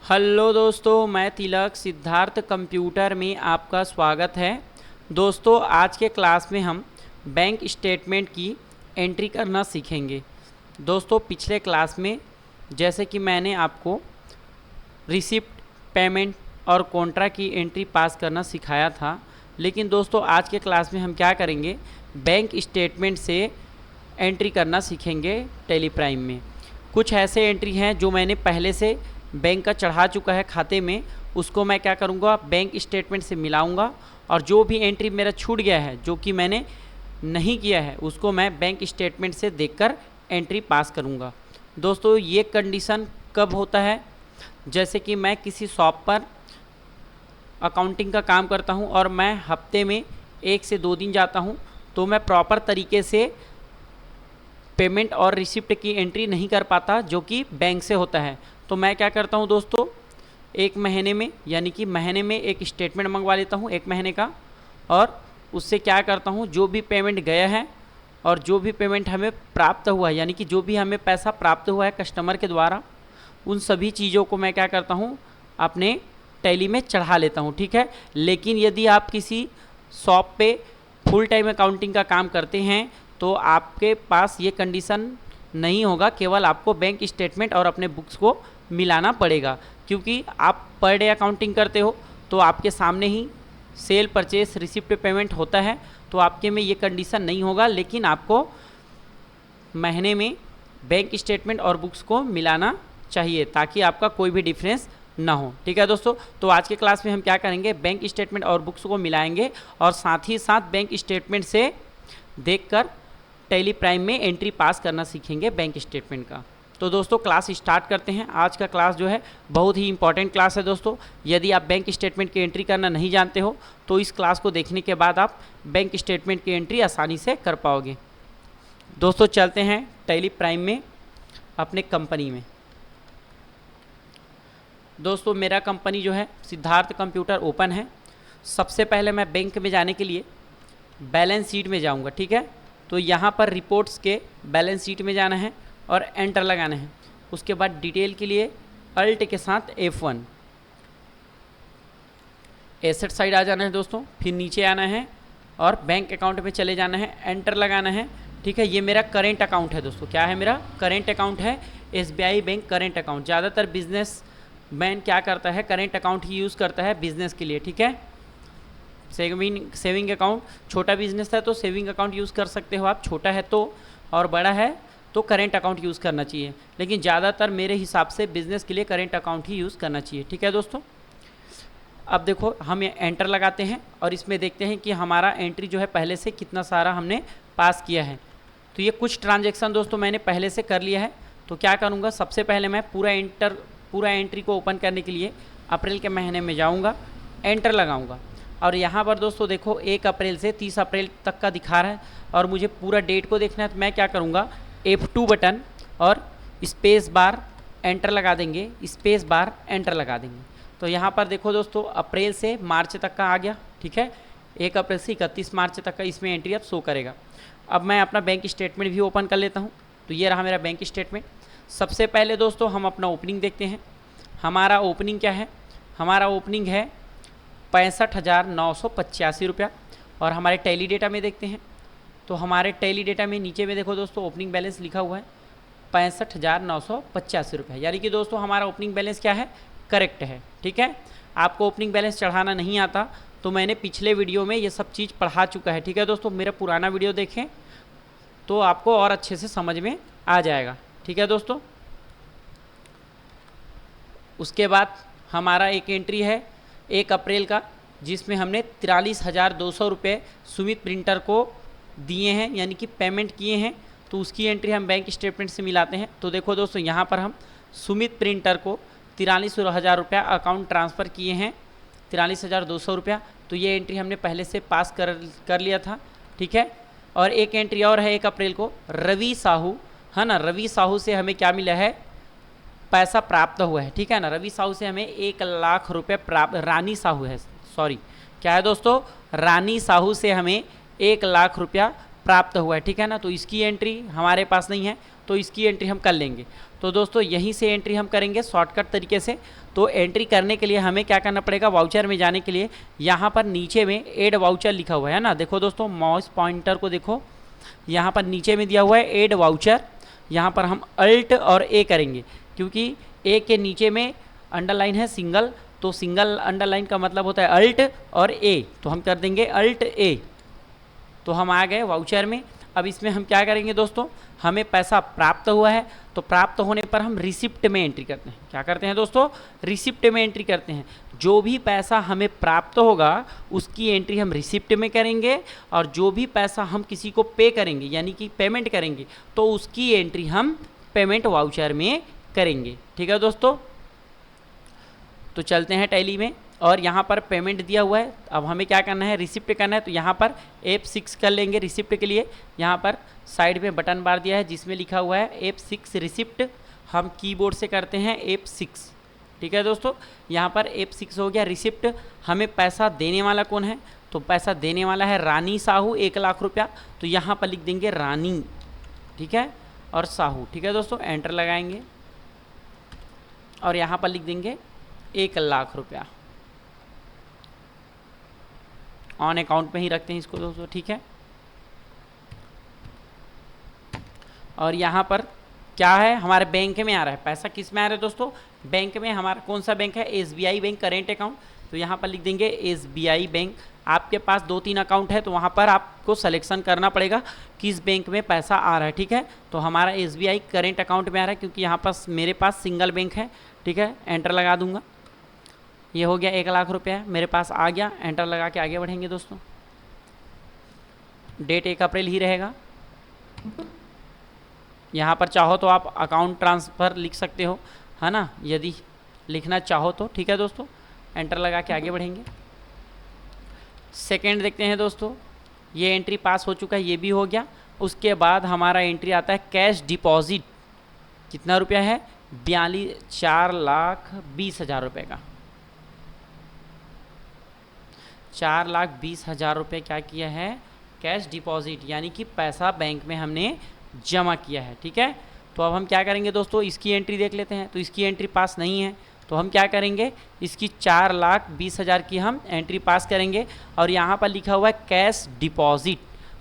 Hello दोस्तों, मैं तिलक Siddharth computer में आपका स्वागत है। दोस्तों, आज के क्लास में हम बैंक स्टेटमेंट की एंट्री करना सीखेंगे। दोस्तों, पिछले क्लास में जैसे कि मैंने आपको रिसिप्ट, पेमेंट और कॉन्ट्रा की एंट्री पास करना सिखाया था, लेकिन दोस्तों आज के क्लास में हम क्या करेंगे, बैंक स्टेटमेंट से एंट्री करना सीखेंगे टैली प्राइम में। कुछ ऐसे एंट्री हैं जो मैंने पहले से बैंक का चढ़ा चुका है खाते में, उसको मैं क्या करूँगा, बैंक स्टेटमेंट से मिलाऊंगा, और जो भी एंट्री मेरा छूट गया है जो कि मैंने नहीं किया है उसको मैं बैंक स्टेटमेंट से देखकर एंट्री पास करूँगा। दोस्तों, ये कंडीशन कब होता है, जैसे कि मैं किसी शॉप पर अकाउंटिंग का काम करता हूँ और मैं हफ्ते में 1 से 2 दिन जाता हूँ, तो मैं प्रॉपर तरीके से पेमेंट और रिसिप्ट की एंट्री नहीं कर पाता जो कि बैंक से होता है। तो मैं क्या करता हूँ दोस्तों, 1 महीने में यानी कि महीने में एक स्टेटमेंट मंगवा लेता हूँ 1 महीने का, और उससे क्या करता हूँ, जो भी पेमेंट गया है और जो भी पेमेंट हमें प्राप्त हुआ है, यानी कि जो भी हमें पैसा प्राप्त हुआ है कस्टमर के द्वारा, उन सभी चीज़ों को मैं क्या करता हूँ, अपने टैली में चढ़ा लेता हूँ। ठीक है। लेकिन यदि आप किसी शॉप पे फुल टाइम अकाउंटिंग का काम करते हैं तो आपके पास ये कंडीशन नहीं होगा, केवल आपको बैंक स्टेटमेंट और अपने बुक्स को मिलाना पड़ेगा, क्योंकि आप पर डे अकाउंटिंग करते हो तो आपके सामने ही सेल, परचेस, रिसिप्ट, पेमेंट होता है, तो आपके में ये कंडीशन नहीं होगा। लेकिन आपको महीने में बैंक स्टेटमेंट और बुक्स को मिलाना चाहिए ताकि आपका कोई भी डिफरेंस ना हो। ठीक है दोस्तों, तो आज के क्लास में हम क्या करेंगे, बैंक स्टेटमेंट और बुक्स को मिलाएंगे और साथ ही साथ बैंक स्टेटमेंट से देखकर टैली प्राइम में एंट्री पास करना सीखेंगे बैंक स्टेटमेंट का। तो दोस्तों, क्लास स्टार्ट करते हैं। आज का क्लास जो है बहुत ही इंपॉर्टेंट क्लास है दोस्तों। यदि आप बैंक स्टेटमेंट की एंट्री करना नहीं जानते हो तो इस क्लास को देखने के बाद आप बैंक स्टेटमेंट की एंट्री आसानी से कर पाओगे। दोस्तों, चलते हैं टैली प्राइम में अपने कंपनी में। दोस्तों, मेरा कंपनी जो है सिद्धार्थ कंप्यूटर ओपन है। सबसे पहले मैं बैंक में जाने के लिए बैलेंस शीट में जाऊंगा। ठीक है। तो यहाँ पर रिपोर्ट्स के बैलेंस शीट में जाना है और एंटर लगाना है। उसके बाद डिटेल के लिए अल्ट के साथ F1, एसेट साइड आ जाना है दोस्तों। फिर नीचे आना है और बैंक अकाउंट में चले जाना है, एंटर लगाना है। ठीक है। ये मेरा करेंट अकाउंट है दोस्तों। क्या है, मेरा करेंट अकाउंट है, SBI बैंक करेंट अकाउंट। ज़्यादातर बिजनेस मैन क्या करता है, करेंट अकाउंट ही यूज़ करता है बिजनेस के लिए। ठीक है। सेविंग अकाउंट, छोटा बिजनेस है तो सेविंग अकाउंट यूज़ कर सकते हो आप, छोटा है तो, और बड़ा है तो करेंट अकाउंट यूज़ करना चाहिए। लेकिन ज़्यादातर मेरे हिसाब से बिज़नेस के लिए करेंट अकाउंट ही यूज़ करना चाहिए। ठीक है दोस्तों। अब देखो, हम ये एंटर लगाते हैं और इसमें देखते हैं कि हमारा एंट्री जो है पहले से कितना सारा हमने पास किया है। तो ये कुछ ट्रांजेक्शन दोस्तों मैंने पहले से कर लिया है। तो क्या करूँगा, सबसे पहले मैं पूरा एंट्री को ओपन करने के लिए अप्रैल के महीने में जाऊँगा, एंटर लगाऊँगा, और यहाँ पर दोस्तों देखो 1 अप्रैल से 30 अप्रैल तक का दिखा रहा है और मुझे पूरा डेट को देखना है। तो मैं क्या करूँगा, F2 बटन और स्पेस बार एंटर लगा देंगे, स्पेस बार एंटर लगा देंगे। तो यहाँ पर देखो दोस्तों, अप्रैल से मार्च तक का आ गया। ठीक है। 1 अप्रैल से 31 मार्च तक का इसमें एंट्री अब शो करेगा। अब मैं अपना बैंक स्टेटमेंट भी ओपन कर लेता हूँ। तो ये रहा मेरा बैंक स्टेटमेंट। सबसे पहले दोस्तों हम अपना ओपनिंग देखते हैं। हमारा ओपनिंग क्या है, हमारा ओपनिंग है 65,985 रुपया। और हमारे टैली डेटा में देखते हैं तो हमारे टैली डेटा में नीचे में देखो दोस्तों, ओपनिंग बैलेंस लिखा हुआ है 65,985 रुपया। यानी कि दोस्तों हमारा ओपनिंग बैलेंस क्या है, करेक्ट है। ठीक है। आपको ओपनिंग बैलेंस चढ़ाना नहीं आता तो मैंने पिछले वीडियो में ये सब चीज़ पढ़ा चुका है। ठीक है दोस्तों, मेरा पुराना वीडियो देखें तो आपको और अच्छे से समझ में आ जाएगा। ठीक है दोस्तों। उसके बाद हमारा एक एंट्री है 1 अप्रैल का, जिसमें हमने 43,200 रुपये सुमित प्रिंटर को दिए हैं, यानी कि पेमेंट किए हैं। तो उसकी एंट्री हम बैंक स्टेटमेंट से मिलाते हैं। तो देखो दोस्तों, यहाँ पर हम सुमित प्रिंटर को 43,000 रुपया अकाउंट ट्रांसफ़र किए हैं, 43,200 रुपया। तो ये एंट्री हमने पहले से पास कर लिया था। ठीक है। और एक एंट्री और है 1 अप्रैल को, रवि साहू, है ना, रवि साहू से हमें क्या मिला है, पैसा प्राप्त हुआ है। ठीक है ना। रवि साहू से हमें 1 लाख रुपये प्राप्त, रानी साहू है, सॉरी, क्या है दोस्तों, रानी साहू से हमें 1 लाख रुपया प्राप्त हुआ है। ठीक है ना। तो इसकी एंट्री हमारे पास नहीं है, तो इसकी एंट्री हम कर लेंगे। तो दोस्तों यहीं से एंट्री हम करेंगे शॉर्टकट तरीके से। तो एंट्री करने के लिए हमें क्या करना पड़ेगा, वाउचर में जाने के लिए यहाँ पर नीचे में ऐड वाउचर लिखा हुआ है ना, देखो दोस्तों माउस पॉइंटर को देखो, यहाँ पर नीचे में दिया हुआ है ऐड वाउचर। यहाँ पर हम अल्ट और ए करेंगे, क्योंकि ए के नीचे में अंडरलाइन है सिंगल, तो सिंगल अंडरलाइन का मतलब होता है अल्ट और ए, तो हम कर देंगे अल्ट ए। तो हम आ गए वाउचर में। अब इसमें हम क्या करेंगे दोस्तों, हमें पैसा प्राप्त हुआ है, तो प्राप्त होने पर हम रिसिप्ट में एंट्री करते हैं। क्या करते हैं दोस्तों, रिसिप्ट में एंट्री करते हैं। जो भी पैसा हमें प्राप्त होगा उसकी एंट्री हम रिसिप्ट में करेंगे, और जो भी पैसा हम किसी को पे करेंगे यानी कि पेमेंट करेंगे तो उसकी एंट्री हम पेमेंट वाउचर में करेंगे। ठीक है दोस्तों, तो चलते हैं टैली में, और यहाँ पर पेमेंट दिया हुआ है। अब हमें क्या करना है, रिसिप्ट करना है, तो यहाँ पर F6 कर लेंगे रिसिप्ट के लिए। यहाँ पर साइड में बटन बार दिया है जिसमें लिखा हुआ है F6 रिसिप्ट, हम कीबोर्ड से करते हैं F6। ठीक है दोस्तों, यहाँ पर F6 हो गया रिसिप्ट। हमें पैसा देने वाला कौन है, तो पैसा देने वाला है रानी साहू 1 लाख रुपया, तो यहाँ पर लिख देंगे रानी, ठीक है, और साहू। ठीक है दोस्तों, एंटर लगाएंगे और यहाँ पर लिख देंगे 1 लाख रुपया। ऑन अकाउंट में ही रखते हैं इसको दोस्तों, ठीक है। और यहाँ पर क्या है, हमारे बैंक में आ रहा है पैसा। किस में आ रहा है दोस्तों, बैंक में। हमारा कौन सा बैंक है, SBI बैंक करेंट अकाउंट, तो यहाँ पर लिख देंगे SBI बैंक। आपके पास 2-3 अकाउंट है तो वहाँ पर आपको सिलेक्शन करना पड़ेगा किस बैंक में पैसा आ रहा है, ठीक है। तो हमारा SBI करेंट अकाउंट में आ रहा है, क्योंकि यहाँ पास मेरे पास सिंगल बैंक है, ठीक है। एंटर लगा दूंगा, ये हो गया 1 लाख रुपया मेरे पास आ गया। एंटर लगा के आगे बढ़ेंगे दोस्तों। डेट 1 अप्रैल ही रहेगा। यहाँ पर चाहो तो आप अकाउंट ट्रांसफ़र लिख सकते हो, है ना, यदि लिखना चाहो तो, ठीक है दोस्तों। एंटर लगा के आगे बढ़ेंगे। सेकंड देखते हैं दोस्तों, ये एंट्री पास हो चुका है, ये भी हो गया। उसके बाद हमारा एंट्री आता है कैश डिपॉजिट। कितना रुपया है, 4,20,000 रुपये का। 4,20,000 रुपये क्या किया है, कैश डिपॉजिट, यानी कि पैसा बैंक में हमने जमा किया है, ठीक है। तो अब हम क्या करेंगे दोस्तों, इसकी एंट्री देख लेते हैं। तो इसकी एंट्री पास नहीं है, तो हम क्या करेंगे, इसकी 4,20,000 की हम एंट्री पास करेंगे। और यहाँ पर लिखा हुआ है कैश डिपॉजिट,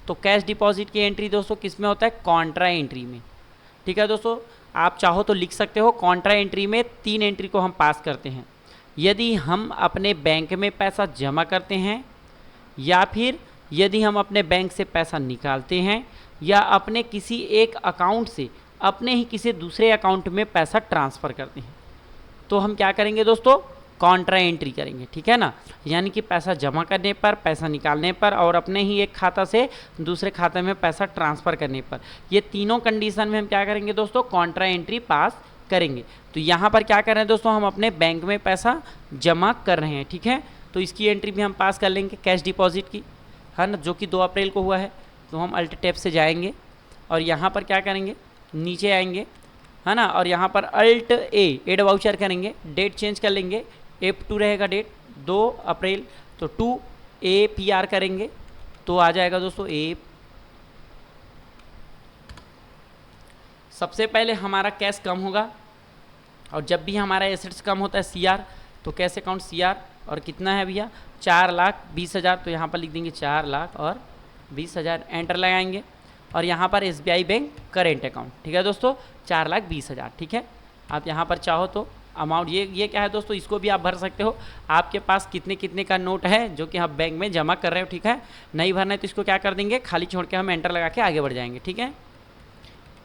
तो कैश डिपॉजिट की एंट्री दोस्तों किस में होता है, कॉन्ट्रा एंट्री में, ठीक है दोस्तों। आप चाहो तो लिख सकते हो, कॉन्ट्रा एंट्री में 3 एंट्री को हम पास करते हैं। यदि हम अपने बैंक में पैसा जमा करते हैं, या फिर यदि हम अपने बैंक से पैसा निकालते हैं, या अपने किसी एक अकाउंट से अपने ही किसी दूसरे अकाउंट में पैसा ट्रांसफ़र करते हैं, तो हम क्या करेंगे दोस्तों, कॉन्ट्रा एंट्री करेंगे, ठीक है ना। यानी कि पैसा जमा करने पर, पैसा निकालने पर, और अपने ही एक खाता से दूसरे खाते में पैसा ट्रांसफ़र करने पर, ये तीनों कंडीशन में हम क्या करेंगे दोस्तों, कॉन्ट्रा एंट्री पास करेंगे। तो यहाँ पर क्या कर रहे हैं दोस्तों, हम अपने बैंक में पैसा जमा कर रहे हैं, ठीक है। तो इसकी एंट्री भी हम पास कर लेंगे कैश डिपॉजिट की, है ना, जो कि 2 अप्रैल को हुआ है। तो हम अल्ट टैब से जाएंगे और यहाँ पर क्या करेंगे, नीचे आएंगे, है ना, और यहाँ पर अल्ट ए एड वाउचर करेंगे। डेट चेंज कर लेंगे, F2 रहेगा डेट, 2 अप्रैल, तो 2 APR करेंगे तो आ जाएगा दोस्तों ए। सबसे पहले हमारा कैश कम होगा, और जब भी हमारा एसेट्स कम होता है CR, तो कैश अकाउंट CR, और कितना है भैया, 4,20,000, तो यहाँ पर लिख देंगे 4,20,000। एंटर लगाएंगे और यहाँ पर SBI बैंक करेंट अकाउंट, ठीक है दोस्तों, 4,20,000, ठीक है। आप यहाँ पर चाहो तो अमाउंट, ये क्या है दोस्तों, इसको भी आप भर सकते हो। आपके पास कितने कितने का नोट है जो कि आप बैंक में जमा कर रहे हो, ठीक है। नहीं भरना है तो इसको क्या कर देंगे, खाली छोड़ के हम एंटर लगा के आगे बढ़ जाएंगे, ठीक है।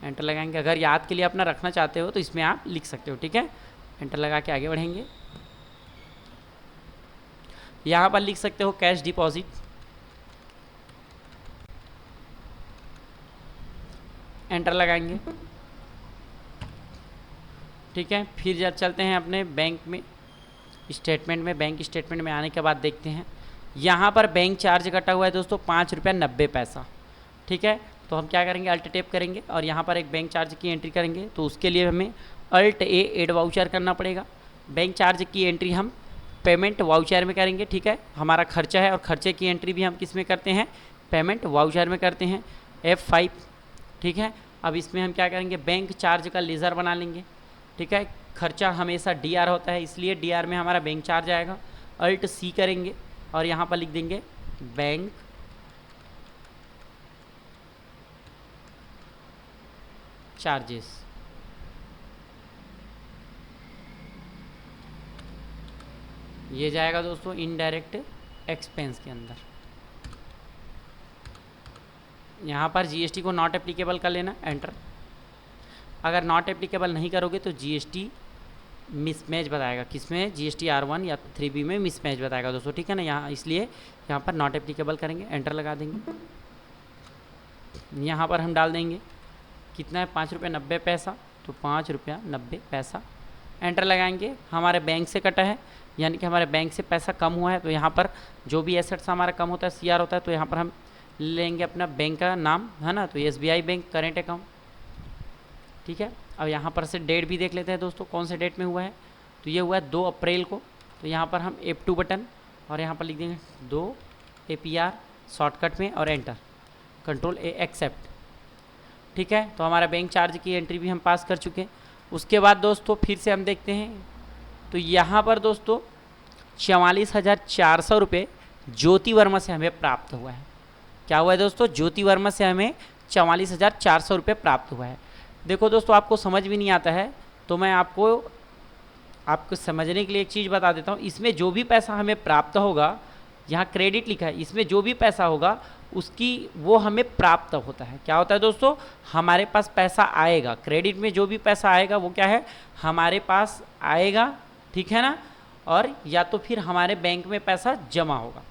एंटर लगाएंगे, अगर याद के लिए अपना रखना चाहते हो तो इसमें आप लिख सकते हो, ठीक है। एंटर लगा के आगे बढ़ेंगे। यहाँ पर लिख सकते हो कैश डिपॉजिट, एंटर लगाएंगे, ठीक है। फिर जब चलते हैं अपने बैंक में स्टेटमेंट में, बैंक स्टेटमेंट में आने के बाद देखते हैं यहाँ पर बैंक चार्ज कटा हुआ है दोस्तों 5,90 ठीक है। तो हम क्या करेंगे, अल्ट टैप करेंगे और यहाँ पर एक बैंक चार्ज की एंट्री करेंगे। तो उसके लिए हमें अल्ट ए एड वाउचर करना पड़ेगा। बैंक चार्ज की एंट्री हम पेमेंट वाउचर में करेंगे, ठीक है। हमारा खर्चा है और खर्चे की एंट्री भी हम किस में करते हैं, पेमेंट वाउचर में करते हैं, F5, ठीक है। अब इसमें हम क्या करेंगे, बैंक चार्ज का लेज़र बना लेंगे, ठीक है। खर्चा हमेशा DR होता है, इसलिए DR में हमारा बैंक चार्ज आएगा। अल्ट C करेंगे और यहाँ पर लिख देंगे बैंक चार्जेस। ये जाएगा दोस्तों इनडायरेक्ट एक्सपेंस के अंदर। यहाँ पर GST को नॉट एप्लीकेबल कर लेना, एंटर। अगर नॉट एप्लीकेबल नहीं करोगे तो GST मिसमैच बताएगा, किसमें, GST R1 या 3B में मिसमैच बताएगा दोस्तों, ठीक है ना। यहाँ इसलिए यहाँ पर नॉट एप्लीकेबल करेंगे, एंटर लगा देंगे। यहाँ पर हम डाल देंगे कितना है, 5 रुपये 90 पैसा, तो 5 रुपया 90 पैसा, एंटर लगाएंगे। हमारे बैंक से कटा है, यानी कि हमारे बैंक से पैसा कम हुआ है, तो यहाँ पर जो भी एसेट्स हमारा कम होता है CR होता है, तो यहाँ पर हम लेंगे अपना बैंक का नाम, है ना, तो SBI बैंक करेंट अकाउंट, ठीक है। अब यहाँ पर से डेट भी देख लेते हैं दोस्तों, कौन से डेट में हुआ है, तो ये हुआ है 2 अप्रैल को। तो यहाँ पर हम F2 बटन और यहाँ पर लिख देंगे 2 APR शॉर्टकट में और एंटर, कंट्रोल A एक्सेप्ट, ठीक है। तो हमारा बैंक चार्ज की एंट्री भी हम पास कर चुके हैं। उसके बाद दोस्तों फिर से हम देखते हैं, तो यहाँ पर दोस्तों 44,400 रुपये ज्योति वर्मा से हमें प्राप्त हुआ है। क्या हुआ है दोस्तों, ज्योति वर्मा से हमें 44,400 रुपये प्राप्त हुआ है। देखो दोस्तों, आपको समझ भी नहीं आता है तो मैं आपको समझने के लिए एक चीज़ बता देता हूँ। इसमें जो भी पैसा हमें प्राप्त होगा, यहाँ क्रेडिट लिखा है, इसमें जो भी पैसा होगा उसकी वो हमें प्राप्त होता है। क्या होता है दोस्तों, हमारे पास पैसा आएगा, क्रेडिट में जो भी पैसा आएगा वो क्या है, हमारे पास आएगा, ठीक है ना, और या तो फिर हमारे बैंक में पैसा जमा होगा,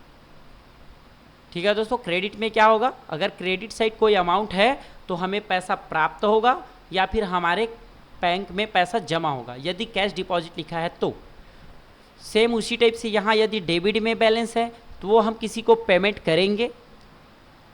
ठीक है दोस्तों। क्रेडिट में क्या होगा, अगर क्रेडिट साइड कोई अमाउंट है तो हमें पैसा प्राप्त होगा या फिर हमारे बैंक में पैसा जमा होगा, यदि कैश डिपॉजिट लिखा है तो। सेम उसी टाइप से यहाँ यदि डेबिट में बैलेंस है तो वो हम किसी को पेमेंट करेंगे,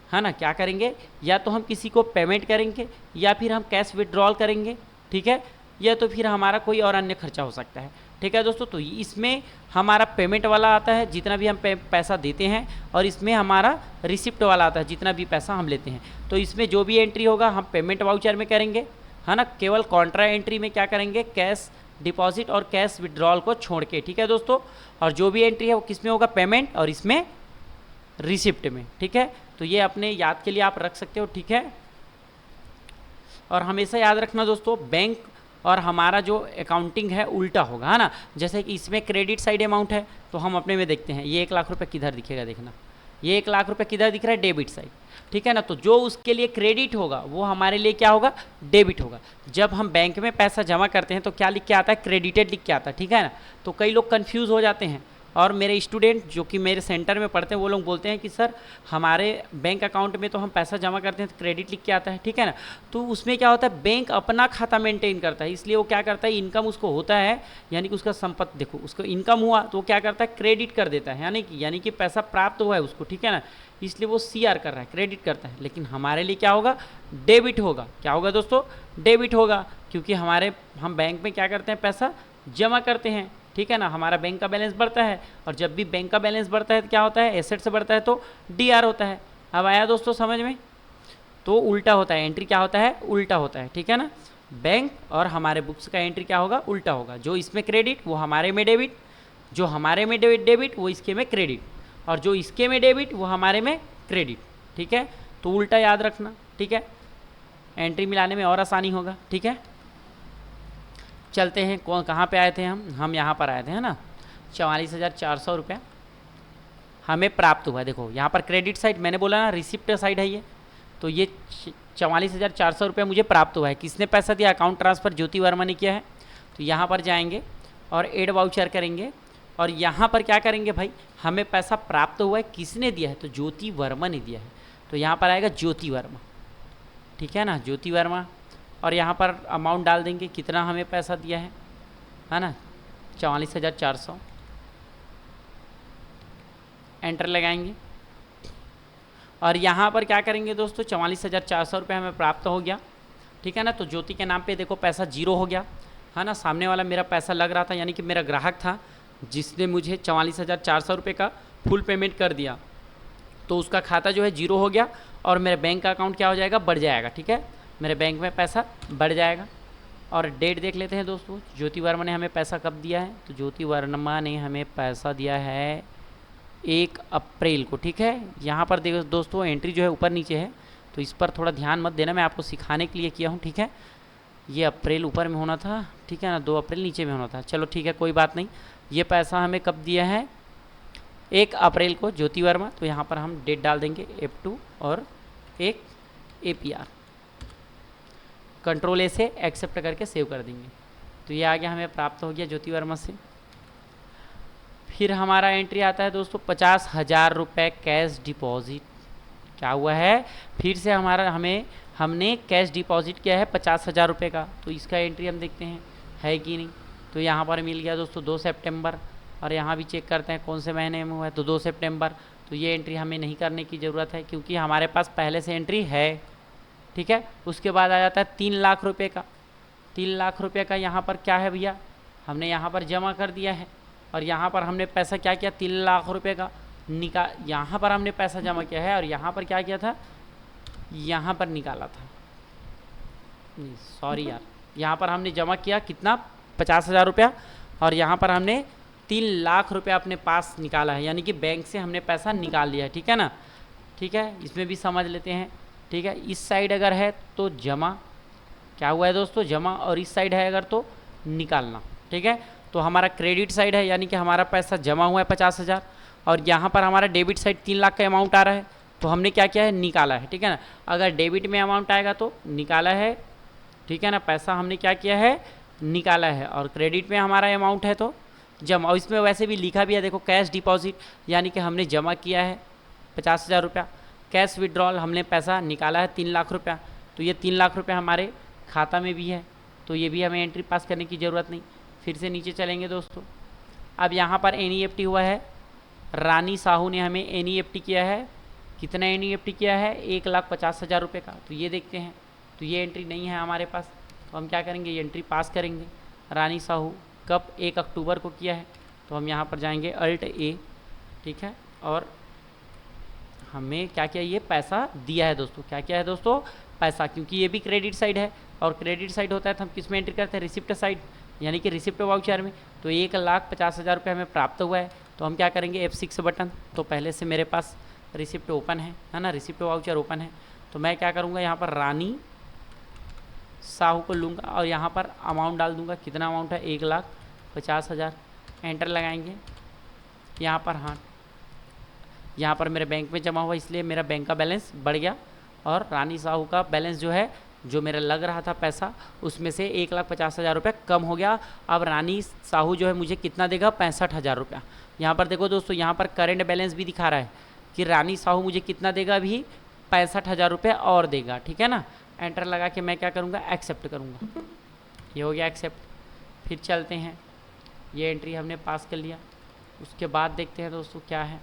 है ना, क्या करेंगे, या तो हम किसी को पेमेंट करेंगे या फिर हम कैश विड्रॉल करेंगे, ठीक है, या तो फिर हमारा कोई और अन्य खर्चा हो सकता है, ठीक है दोस्तों। तो इसमें हमारा पेमेंट वाला आता है जितना भी हम पैसा देते हैं, और इसमें हमारा रिसिप्ट वाला आता है जितना भी पैसा हम लेते हैं। तो इसमें जो भी एंट्री होगा हम पेमेंट वाउचर में करेंगे, है ना, केवल कॉन्ट्रा एंट्री में क्या करेंगे, कैश डिपॉजिट और कैश विड्रॉल को छोड़ के, ठीक है दोस्तों। और जो भी एंट्री है वो किस में होगा, पेमेंट और इसमें रिसिप्ट में, ठीक है। तो ये अपने याद के लिए आप रख सकते हो, ठीक है। और हमेशा याद रखना दोस्तों, बैंक और हमारा जो अकाउंटिंग है उल्टा होगा, है ना। जैसे कि इसमें क्रेडिट साइड अमाउंट है तो हम अपने में देखते हैं, ये 1 लाख रुपये किधर दिखेगा, देखना ये 1 लाख रुपये किधर दिख रहा है, डेबिट साइड, ठीक है ना। तो जो उसके लिए क्रेडिट होगा वो हमारे लिए क्या होगा, डेबिट होगा। जब हम बैंक में पैसा जमा करते हैं तो क्या लिख के आता है, क्रेडिटेड लिख के आता है, ठीक है ना। तो कई लोग कन्फ्यूज़ हो जाते हैं, और मेरे स्टूडेंट जो कि मेरे सेंटर में पढ़ते हैं वो लोग बोलते हैं कि सर हमारे बैंक अकाउंट में तो हम पैसा जमा करते हैं तो क्रेडिट लिख के आता है, ठीक है ना। तो उसमें क्या होता है, बैंक अपना खाता मेंटेन करता है, इसलिए वो क्या करता है, इनकम उसको होता है, यानी कि उसका संपत्ति, देखो उसको इनकम हुआ तो वो क्या करता है, क्रेडिट कर देता है, यानी कि पैसा प्राप्त हुआ है उसको, ठीक है ना, इसलिए वो CR कर रहा है, क्रेडिट करता है। लेकिन हमारे लिए क्या होगा, डेबिट होगा। क्या होगा दोस्तों, डेबिट होगा, क्योंकि हम बैंक में क्या करते हैं, पैसा जमा करते हैं, ठीक है ना। हमारा बैंक का बैलेंस बढ़ता है, और जब भी बैंक का बैलेंस बढ़ता है तो क्या होता है, एसेट से बढ़ता है तो DR होता है। अब आया दोस्तों समझ में, तो उल्टा होता है, एंट्री क्या होता है, उल्टा होता है, ठीक है ना। बैंक और हमारे बुक्स का एंट्री क्या होगा, उल्टा होगा। जो इसमें क्रेडिट वो हमारे में डेबिट, जो हमारे में डेबिट वो इसके में क्रेडिट, और जो इसके में डेबिट वो हमारे में क्रेडिट, ठीक है। तो उल्टा याद रखना, ठीक है, एंट्री मिलाने में और आसानी होगा, ठीक है। चलते हैं, कहाँ पे आए थे हम यहाँ पर आए थे, है ना। 44,400 रुपया हमें प्राप्त हुआ है। देखो यहाँ पर क्रेडिट साइड मैंने बोला ना, रिसिप्ट साइड है ये, तो ये 44,400 रुपया मुझे प्राप्त हुआ है। किसने पैसा दिया, अकाउंट ट्रांसफ़र ज्योति वर्मा ने किया है। तो यहाँ पर जाएंगे और एड वाउचर करेंगे, और यहाँ पर क्या करेंगे भाई, हमें पैसा प्राप्त हुआ है, किसने दिया है, तो ज्योति वर्मा ने दिया है। तो यहाँ पर आएगा ज्योति वर्मा, ठीक है ना, ज्योति वर्मा, और यहाँ पर अमाउंट डाल देंगे कितना हमें पैसा दिया है ना, 44,400, एंटर लगाएंगे। और यहाँ पर क्या करेंगे दोस्तों, 44,400 रुपये हमें प्राप्त हो गया, ठीक है ना। तो ज्योति के नाम पे देखो पैसा 0 हो गया, है ना। सामने वाला मेरा पैसा लग रहा था, यानी कि मेरा ग्राहक था जिसने मुझे 44,400 रुपये का फुल पेमेंट कर दिया, तो उसका खाता जो है 0 हो गया, और मेरे बैंक का अकाउंट क्या हो जाएगा, बढ़ जाएगा, ठीक है। मेरे बैंक में पैसा बढ़ जाएगा। और डेट देख लेते हैं दोस्तों, ज्योति वर्मा ने हमें पैसा कब दिया है, तो ज्योति वर्मा ने हमें पैसा दिया है 1 अप्रैल को। ठीक है, यहाँ पर देखो दोस्तों एंट्री जो है ऊपर नीचे है, तो इस पर थोड़ा ध्यान मत देना, मैं आपको सिखाने के लिए किया हूँ। ठीक है, ये अप्रैल ऊपर में होना था, ठीक है ना, 2 अप्रैल नीचे में होना था। चलो ठीक है, कोई बात नहीं। ये पैसा हमें कब दिया है, 1 अप्रैल को ज्योति वर्मा। तो यहाँ पर हम डेट डाल देंगे F2 और एक APR, कंट्रोल A से एक्सेप्ट करके सेव कर देंगे। तो ये आगे हमें प्राप्त हो गया ज्योति वर्मा से। फिर हमारा एंट्री आता है दोस्तों 50,000 रुपये कैश डिपॉजिट। क्या हुआ है, फिर से हमने कैश डिपॉजिट किया है 50,000 रुपये का। तो इसका एंट्री हम देखते हैं है कि नहीं। तो यहाँ पर मिल गया दोस्तों 2 सितंबर, और यहाँ भी चेक करते हैं कौन से महीने में हुआ है, तो 2 सितंबर। तो ये एंट्री हमें नहीं करने की ज़रूरत है क्योंकि हमारे पास पहले से एंट्री है। ठीक है, उसके बाद आ जाता है 3 लाख रुपये का। 3 लाख रुपये का यहाँ पर क्या है भैया, हमने यहाँ पर जमा कर दिया है, और यहाँ पर हमने पैसा क्या किया, 3 लाख रुपये का यहाँ पर हमने पैसा जमा किया है, और यहाँ पर क्या किया था, यहाँ पर निकाला था, नहीं सॉरी यार, यहाँ पर हमने जमा किया कितना, 50,000 रुपया, और यहाँ पर हमने 3 लाख रुपया अपने पास निकाला है, यानी कि बैंक से हमने पैसा निकाल लिया है। ठीक है ना, ठीक है, इसमें भी समझ लेते हैं। ठीक है, इस साइड अगर है तो जमा, क्या हुआ है दोस्तों, जमा, और इस साइड है अगर तो निकालना। ठीक है, तो हमारा क्रेडिट साइड है, यानी कि हमारा पैसा जमा हुआ है 50,000, और यहाँ पर हमारा डेबिट साइड 3 लाख का अमाउंट आ रहा है, तो हमने क्या किया है, निकाला है। ठीक है ना, अगर डेबिट में अमाउंट आएगा तो निकाला है, ठीक है ना, पैसा हमने क्या किया है, निकाला है, और क्रेडिट में हमारा अमाउंट है तो जमा। और इसमें वैसे भी लिखा भी है देखो, कैश डिपॉजिट, यानी कि हमने जमा किया है 50,000 रुपया, कैश विड्रॉल हमने पैसा निकाला है 3 लाख रुपया। तो ये 3 लाख रुपया हमारे खाता में भी है, तो ये भी हमें एंट्री पास करने की ज़रूरत नहीं। फिर से नीचे चलेंगे दोस्तों, अब यहाँ पर NEFT हुआ है, रानी साहू ने हमें NEFT किया है, कितना NEFT किया है, 1,50,000 रुपये का। तो ये देखते हैं, तो ये एंट्री नहीं है हमारे पास, तो हम क्या करेंगे, ये एंट्री पास करेंगे। रानी साहू कब, 1 अक्टूबर को किया है, तो हम यहाँ पर जाएंगे Alt A, ठीक है, और हमें क्या किया, ये पैसा दिया है दोस्तों, क्या किया है दोस्तों, पैसा, क्योंकि ये भी क्रेडिट साइड है, और क्रेडिट साइड होता है तो हम किस में एंट्री करते हैं, रिसिप्ट साइड, यानी कि रिसिप्ट वाउचर में। तो 1,50,000 रुपये हमें प्राप्त हुआ है, तो हम क्या करेंगे, F6 बटन, तो पहले से मेरे पास रिसिप्ट ओपन है ना, रिसिप्ट वाउचर ओपन है, तो मैं क्या करूँगा, यहाँ पर रानी साहू को लूँगा और यहाँ पर अमाउंट डाल दूँगा, कितना अमाउंट है, 1,50,000, एंटर लगाएंगे। यहाँ पर हाँ, यहाँ पर मेरे बैंक में जमा हुआ, इसलिए मेरा बैंक का बैलेंस बढ़ गया, और रानी साहू का बैलेंस जो है, जो मेरा लग रहा था पैसा, उसमें से 1,50,000 रुपये कम हो गया। अब रानी साहू जो है मुझे कितना देगा, 65,000 रुपया। यहाँ पर देखो दोस्तों, यहाँ पर करेंट बैलेंस भी दिखा रहा है कि रानी साहू मुझे कितना देगा, अभी 65,000 रुपये और देगा। ठीक है ना, एंटर लगा के मैं क्या करूँगा, एक्सेप्ट करूँगा, ये हो गया एक्सेप्ट। फिर चलते हैं, ये एंट्री हमने पास कर लिया। उसके बाद देखते हैं दोस्तों क्या है,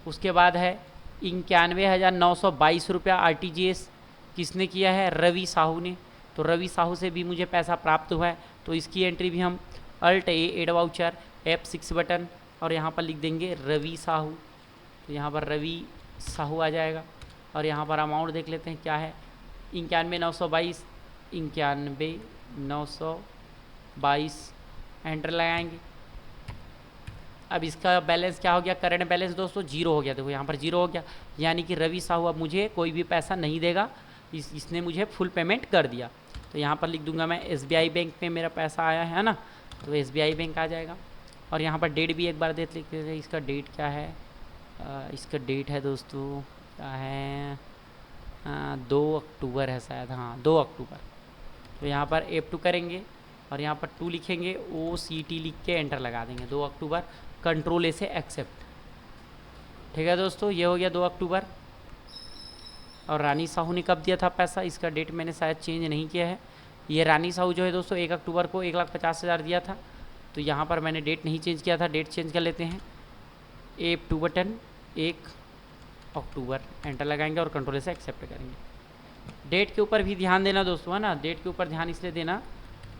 उसके बाद है 91,922 रुपया RTGS, किसने किया है, रवि साहू ने। तो रवि साहू से भी मुझे पैसा प्राप्त हुआ है, तो इसकी एंट्री भी हम Alt A add voucher, F6 button, और यहाँ पर लिख देंगे रवि साहू। तो यहाँ पर रवि साहू आ जाएगा, और यहाँ पर अमाउंट देख लेते हैं क्या है, 91,922, 91,922, एंटर लगाएंगे। अब इसका बैलेंस क्या हो गया, करंट बैलेंस दोस्तों 0 हो गया, देखो यहाँ पर 0 हो गया, यानी कि रवि साहू अब मुझे कोई भी पैसा नहीं देगा, इसने मुझे फुल पेमेंट कर दिया। तो यहाँ पर लिख दूंगा मैं SBI बैंक में मेरा पैसा आया है ना, तो SBI बैंक आ जाएगा। और यहाँ पर डेट भी एक बार देख लेते हैं, इसका डेट क्या है, इसका डेट है दोस्तों क्या है, 2 अक्टूबर है शायद, हाँ 2 अक्टूबर। तो यहाँ पर F2 करेंगे, और यहाँ पर 2 लिखेंगे, OCT लिख के एंटर लगा देंगे, 2 अक्टूबर, कंट्रोल A से एक्सेप्ट। ठीक है दोस्तों, ये हो गया 2 अक्टूबर। और रानी साहू ने कब दिया था पैसा, इसका डेट मैंने शायद चेंज नहीं किया है। ये रानी साहू जो है दोस्तों 1 अक्टूबर को 1,50,000 दिया था, तो यहाँ पर मैंने डेट नहीं चेंज किया था, डेट चेंज कर लेते हैं, F2 बटन, 1 अक्टूबर, एंटर लगाएंगे और कंट्रोल से एक्सेप्ट करेंगे। डेट के ऊपर भी ध्यान देना दोस्तों, है ना, डेट के ऊपर ध्यान इसलिए देना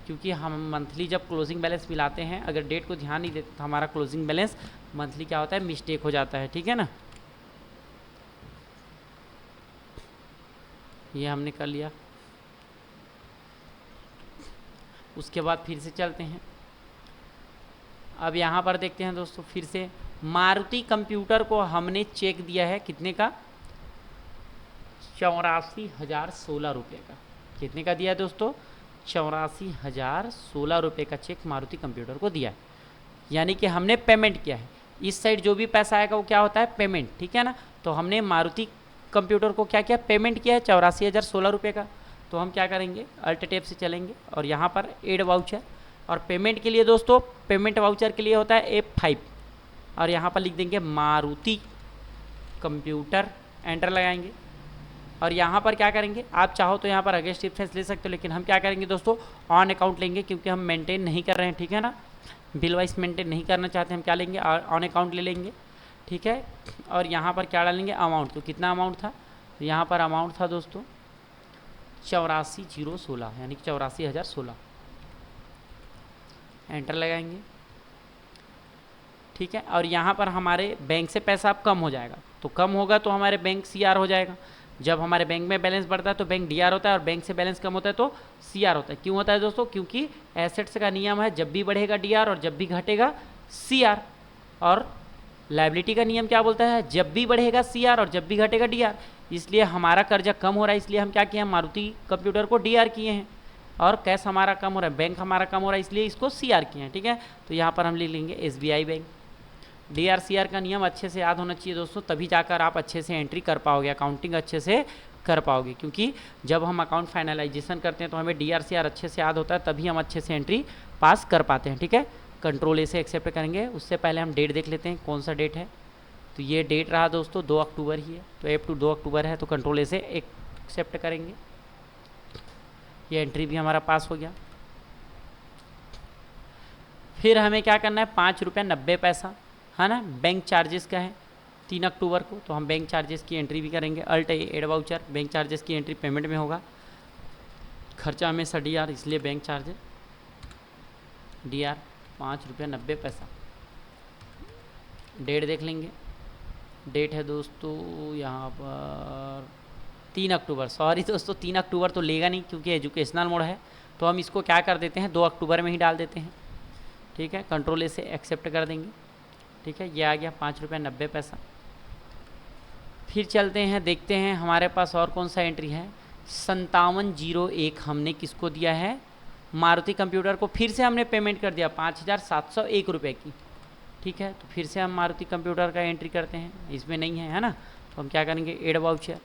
क्योंकि हम मंथली जब क्लोजिंग बैलेंस मिलाते हैं, अगर डेट को ध्यान नहीं देते तो हमारा क्लोजिंग बैलेंस मंथली क्या होता है, मिस्टेक हो जाता है। ठीक है ना, ये हमने कर लिया। उसके बाद फिर से चलते हैं। अब यहाँ पर देखते हैं दोस्तों, फिर से मारुति कंप्यूटर को हमने चेक दिया है कितने का, 84,016 रुपये का। कितने का दिया है दोस्तों, 84,016 रुपये का चेक मारुति कंप्यूटर को दिया है, यानी कि हमने पेमेंट किया है। इस साइड जो भी पैसा आएगा वो क्या होता है, पेमेंट, ठीक है ना। तो हमने मारुति कंप्यूटर को क्या किया, पेमेंट किया है 84,016 रुपये का। तो हम क्या करेंगे, अल्ट टैब से चलेंगे और यहाँ पर एड वाउचर, और पेमेंट के लिए दोस्तों, पेमेंट वाउचर के लिए होता है F5, और यहाँ पर लिख देंगे मारुति कंप्यूटर, एंटर लगाएंगे। और यहाँ पर क्या करेंगे, आप चाहो तो यहाँ पर अगेंस्ट डिफरेंस ले सकते हो, लेकिन हम क्या करेंगे दोस्तों, ऑन अकाउंट लेंगे, क्योंकि हम मेंटेन नहीं कर रहे हैं, ठीक है ना, बिल वाइज मेंटेन नहीं करना चाहते। हम क्या लेंगे, ऑन अकाउंट ले लेंगे, ठीक है। और यहाँ पर क्या डालेंगे, अमाउंट। तो कितना अमाउंट था, तो यहाँ पर अमाउंट था दोस्तों 84,016, यानी कि 84,016, एंटर लगाएंगे, ठीक है। और यहाँ पर हमारे बैंक से पैसा अब कम हो जाएगा, तो कम होगा तो हमारे बैंक CR हो जाएगा। जब हमारे बैंक में बैलेंस बढ़ता है तो बैंक DR होता है, और बैंक से बैलेंस कम होता है तो CR होता है। क्यों होता है दोस्तों, क्योंकि एसेट्स का नियम है, जब भी बढ़ेगा DR और जब भी घटेगा CR। और लायबिलिटी का नियम क्या बोलता है, जब भी बढ़ेगा CR और जब भी घटेगा DR। इसलिए हमारा कर्जा कम हो रहा है, इसलिए हम क्या किए हैं, मारुति कंप्यूटर को DR किए हैं, और कैश हमारा कम हो रहा है, बैंक हमारा कम हो रहा है, इसलिए इसको CR किए हैं, ठीक है। तो यहाँ पर हम लिख लेंगे SBI बैंक। DR CR का नियम अच्छे से याद होना चाहिए दोस्तों, तभी जाकर आप अच्छे से एंट्री कर पाओगे, अकाउंटिंग अच्छे से कर पाओगे। क्योंकि जब हम अकाउंट फाइनलाइजेशन करते हैं तो हमें DR CR अच्छे से याद होता है, तभी हम अच्छे से एंट्री पास कर पाते हैं, ठीक है। कंट्रोल A से एक्सेप्ट करेंगे। उससे पहले हम डेट देख लेते हैं, कौन सा डेट है। तो ये डेट रहा दोस्तों 2 अक्टूबर ही है, तो F2 2 अक्टूबर है, तो कंट्रोल A से एक्सेप्ट करेंगे। ये एंट्री भी हमारा पास हो गया। फिर हमें क्या करना है, 5 रुपये 90 पैसा, है ना, बैंक चार्जेस का है 3 अक्टूबर को, तो हम बैंक चार्जेस की एंट्री भी करेंगे। Alt add voucher, bank charges की एंट्री पेमेंट में होगा, खर्चा हमेशा DR, इसलिए बैंक चार्जेस DR 5 रुपये 90 पैसा। डेट देख लेंगे, डेट है दोस्तों यहाँ पर 3 अक्टूबर, सॉरी दोस्तों 3 अक्टूबर तो लेगा नहीं क्योंकि एजुकेशनल मोड है, तो हम इसको क्या कर देते हैं 2 अक्टूबर में ही डाल देते हैं, ठीक है। कंट्रोल A से एक्सेप्ट कर देंगे, ठीक है। ये आ गया 5 रुपये 90 पैसा। फिर चलते हैं, देखते हैं हमारे पास और कौन सा एंट्री है। 5701 हमने किसको दिया है, मारुति कंप्यूटर को। फिर से हमने पेमेंट कर दिया 5,701 रुपये की, ठीक है। तो फिर से हम मारुति कंप्यूटर का एंट्री करते हैं, इसमें नहीं है, है ना। तो हम क्या करेंगे, एड वाउचर,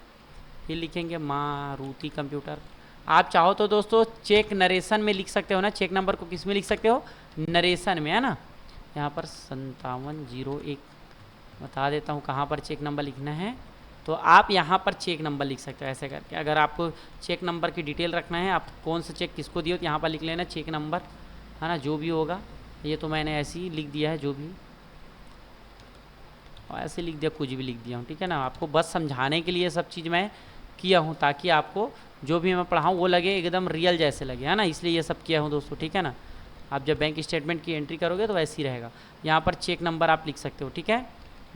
फिर लिखेंगे मारुति कंप्यूटर। आप चाहो तो दोस्तों चेक नरेशन में लिख सकते हो ना, चेक नंबर को किस में लिख सकते हो, नरेशन में, है ना। यहाँ पर 5701 बता देता हूँ कहाँ पर चेक नंबर लिखना है। तो आप यहाँ पर चेक नंबर लिख सकते हो ऐसे करके। अगर आपको चेक नंबर की डिटेल रखना है, आप कौन सा चेक किसको दिए हो, तो यहाँ पर लिख लेना चेक नंबर, है ना, जो भी होगा। ये तो मैंने ऐसे ही लिख दिया है, जो भी, और ऐसे लिख दिया, कुछ भी लिख दिया हूँ, ठीक है ना। आपको बस समझाने के लिए सब चीज़ मैं किया हूँ, ताकि आपको जो भी मैं पढ़ाऊँ वो लगे एकदम रियल जैसे लगे, है ना, इसलिए ये सब किया हूँ दोस्तों, ठीक है ना। आप जब बैंक स्टेटमेंट की एंट्री करोगे तो वैसे ही रहेगा। यहाँ पर चेक नंबर आप लिख सकते हो, ठीक है।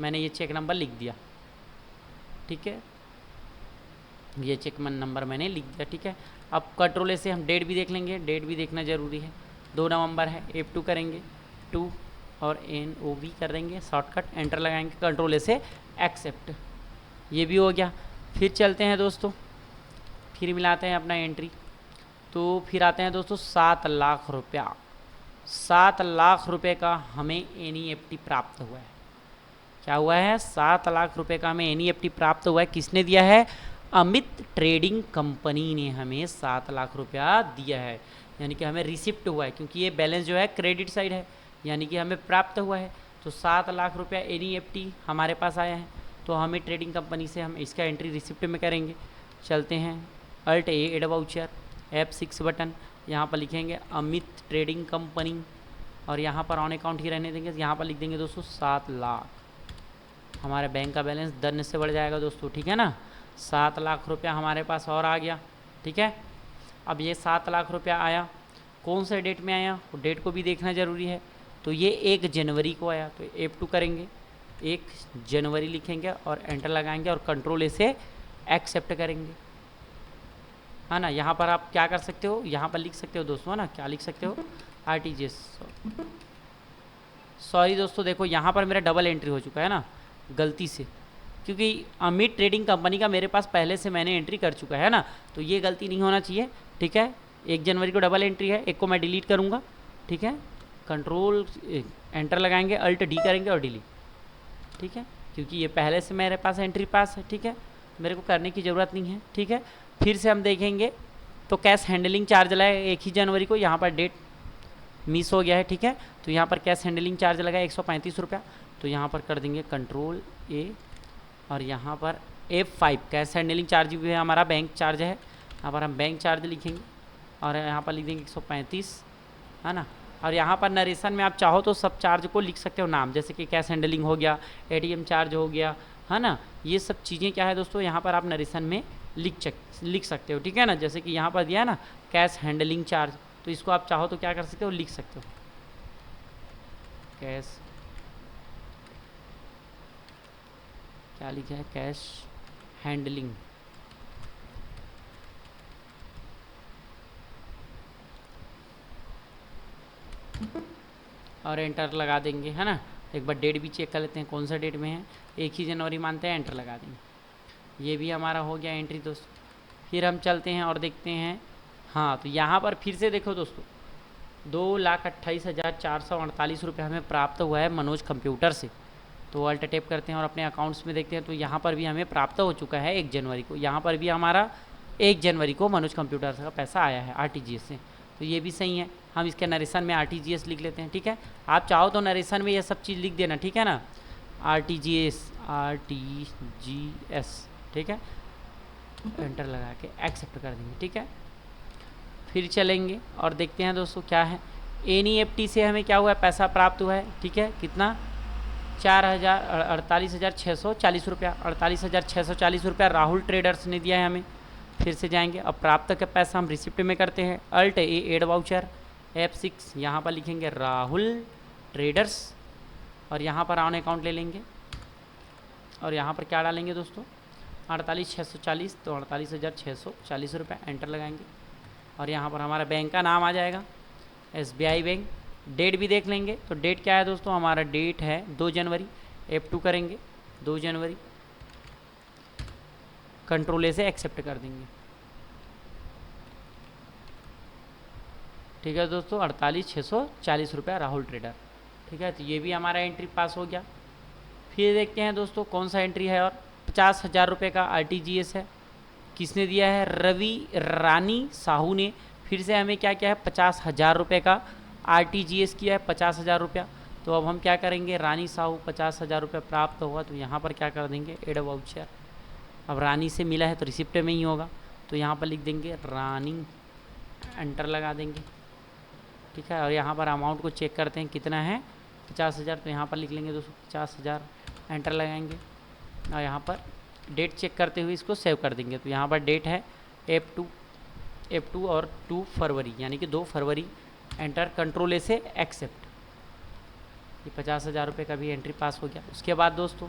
मैंने ये चेक नंबर लिख दिया, ठीक है, ये चेक नंबर मैंने लिख दिया, ठीक है। अब कंट्रोल से हम डेट भी देख लेंगे, डेट भी देखना ज़रूरी है। 2 नवंबर है, F2 करेंगे, 2 और NOV कर देंगे, शॉर्टकट एंटर लगाएंगे, कंट्रोल से एक्सेप्ट, ये भी हो गया। फिर चलते हैं दोस्तों, फिर मिलाते हैं अपना एंट्री। तो फिर आते हैं दोस्तों 7 लाख रुपया, 7 लाख रुपये का हमें NEFT प्राप्त हुआ है। क्या हुआ है, 7 लाख रुपये का हमें NEFT प्राप्त हुआ है। किसने दिया है, अमित ट्रेडिंग कंपनी ने हमें 7 लाख रुपया दिया है, यानी कि हमें रिसिप्ट हुआ है, क्योंकि ये बैलेंस जो है क्रेडिट साइड है, यानी कि हमें प्राप्त हुआ है। तो 7 लाख रुपया NEFT हमारे पास आया है, तो हमें ट्रेडिंग कंपनी से हम इसका एंट्री रिसिप्ट में करेंगे। चलते हैं, alt A add voucher, F6 button, यहाँ पर लिखेंगे अमित ट्रेडिंग कंपनी, और यहाँ पर ऑन अकाउंट ही रहने देंगे। यहाँ पर लिख देंगे दोस्तों 7 लाख, हमारे बैंक का बैलेंस धन से बढ़ जाएगा दोस्तों, ठीक है ना। 7 लाख रुपया हमारे पास और आ गया, ठीक है। अब ये 7 लाख रुपया आया, कौन से डेट में आया, वो डेट को भी देखना ज़रूरी है। तो ये 1 जनवरी को आया, तो F2 करेंगे, 1 जनवरी लिखेंगे और एंटर लगाएंगे, और कंट्रोल A से एक्सेप्ट करेंगे। है ना। यहाँ पर आप क्या कर सकते हो, यहाँ पर लिख सकते हो दोस्तों, है ना, क्या लिख सकते हो, RTGS। सॉरी दोस्तों, देखो यहाँ पर मेरा डबल एंट्री हो चुका है ना गलती से, क्योंकि अमित ट्रेडिंग कंपनी का मेरे पास पहले से मैंने एंट्री कर चुका है ना, तो ये गलती नहीं होना चाहिए, ठीक है। 1 जनवरी को डबल एंट्री है, एक को मैं डिलीट करूँगा, ठीक है। कंट्रोल एंटर लगाएंगे, अल्ट डी करेंगे और डिलीट, ठीक है, क्योंकि ये पहले से मेरे पास एंट्री पास है, ठीक है, मेरे को करने की ज़रूरत नहीं है, ठीक है। फिर से हम देखेंगे तो कैश हैंडलिंग चार्ज लगा 1 ही जनवरी को, यहाँ पर डेट मिस हो गया है, ठीक है। तो यहाँ पर कैश हैंडलिंग चार्ज लगा 135 रुपया, तो यहाँ पर कर देंगे कंट्रोल ए और यहाँ पर F5 कैश हैंडलिंग चार्ज भी है हमारा, बैंक चार्ज है, यहाँ पर हम बैंक चार्ज लिखेंगे और यहाँ पर लिख देंगे 135, है ना। और यहाँ पर नरेशन में आप चाहो तो सब चार्ज को लिख सकते हो नाम, जैसे कि कैश हैंडलिंग हो गया, ATM चार्ज हो गया, है ना। ये सब चीज़ें क्या है दोस्तों, यहाँ पर आप नरेशन में लिख सकते हो, ठीक है ना। जैसे कि यहाँ पर दिया है ना कैश हैंडलिंग चार्ज, तो इसको आप चाहो तो क्या कर सकते हो, लिख सकते हो कैश, क्या लिखा है, कैश हैंडलिंग, और एंटर लगा देंगे, है ना। एक बार डेट भी चेक कर लेते हैं कौन सा डेट में है, 1 ही जनवरी मानते हैं, एंटर लगा देंगे। ये भी हमारा हो गया एंट्री दोस्तों। फिर हम चलते हैं और देखते हैं, हाँ, तो यहाँ पर फिर से देखो दोस्तों 2,28,448 रुपये हमें प्राप्त हुआ है मनोज कंप्यूटर से। तो अल्ट टैप करते हैं और अपने अकाउंट्स में देखते हैं, तो यहाँ पर भी हमें प्राप्त हो चुका है 1 जनवरी को, यहाँ पर भी हमारा 1 जनवरी को मनोज कंप्यूटर का पैसा आया है RTGS से, तो ये भी सही है। हम इसके नरेशन में RTGS लिख लेते हैं, ठीक है। आप चाहो तो नरेशन में ये सब चीज़ लिख देना, ठीक है ना, RTGS, ठीक है, एंटर लगा के एक्सेप्ट कर देंगे, ठीक है। फिर चलेंगे और देखते हैं दोस्तों क्या है, NEFT से हमें क्या हुआ है, पैसा प्राप्त हुआ है, ठीक है, कितना 48,640 रुपया, 48,640 रुपया राहुल ट्रेडर्स ने दिया है हमें। फिर से जाएंगे, अब प्राप्त का पैसा हम रिसिप्ट में करते हैं, अल्ट ए एड वाउचर F6, यहाँ पर लिखेंगे राहुल ट्रेडर्स और यहाँ पर ऑन अकाउंट ले लेंगे और यहाँ पर क्या डालेंगे दोस्तों 48,640, तो 48,640 रुपये, एंटर लगाएंगे और यहाँ पर हमारा बैंक का नाम आ जाएगा SBI बैंक। डेट भी देख लेंगे, तो डेट क्या है दोस्तों, हमारा डेट है 2 जनवरी, F2 करेंगे 2 जनवरी, कंट्रोल ए से एक्सेप्ट कर देंगे, ठीक है दोस्तों। 48,640 रुपया राहुल ट्रेडर, ठीक है, तो ये भी हमारा एंट्री पास हो गया। फिर देखते हैं दोस्तों कौन सा एंट्री है, और 50,000 रुपये का RTGS है, किसने दिया है, रवि रानी साहू ने। फिर से हमें क्या क्या है, 50,000 रुपये का RTGS किया है, 50,000 रुपया। तो अब हम क्या करेंगे, रानी साहू 50,000 रुपये प्राप्त होगा, तो यहाँ पर क्या कर देंगे, एड वाउचर। अब रानी से मिला है तो रिसिप्ट में ही होगा, तो यहाँ पर लिख देंगे रानी, एंटर लगा देंगे, ठीक है। और यहाँ पर अमाउंट को चेक करते हैं कितना है, 50,000, तो यहाँ पर लिख लेंगे दोस्तों 50,000, एंटर लगाएंगे और यहाँ पर डेट चेक करते हुए इसको सेव कर देंगे। तो यहाँ पर डेट है F2 और 2 फरवरी, यानी कि 2 फरवरी, एंटर, कंट्रोल ए से एक्सेप्ट। ये 50,000 रुपये का भी एंट्री पास हो गया। उसके बाद दोस्तों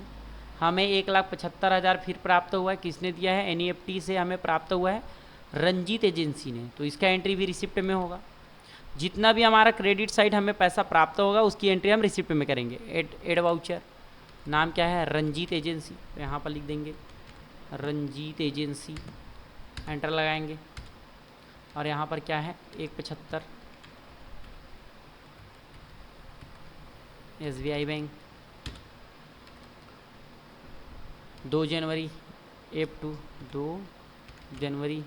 हमें 1,75,000 फिर प्राप्त हुआ है, किसने दिया है, NEFT से हमें प्राप्त हुआ है रंजीत एजेंसी ने, तो इसका एंट्री भी रिसिप्ट में होगा। जितना भी हमारा क्रेडिट साइड हमें पैसा प्राप्त होगा उसकी एंट्री हम रिसिप्ट में करेंगे। एड वाउचर, नाम क्या है, रंजीत एजेंसी, तो यहाँ पर लिख देंगे रंजीत एजेंसी, एंटर लगाएंगे और यहाँ पर क्या है, 175 SBI बैंक, 2 जनवरी, F2 2 जनवरी,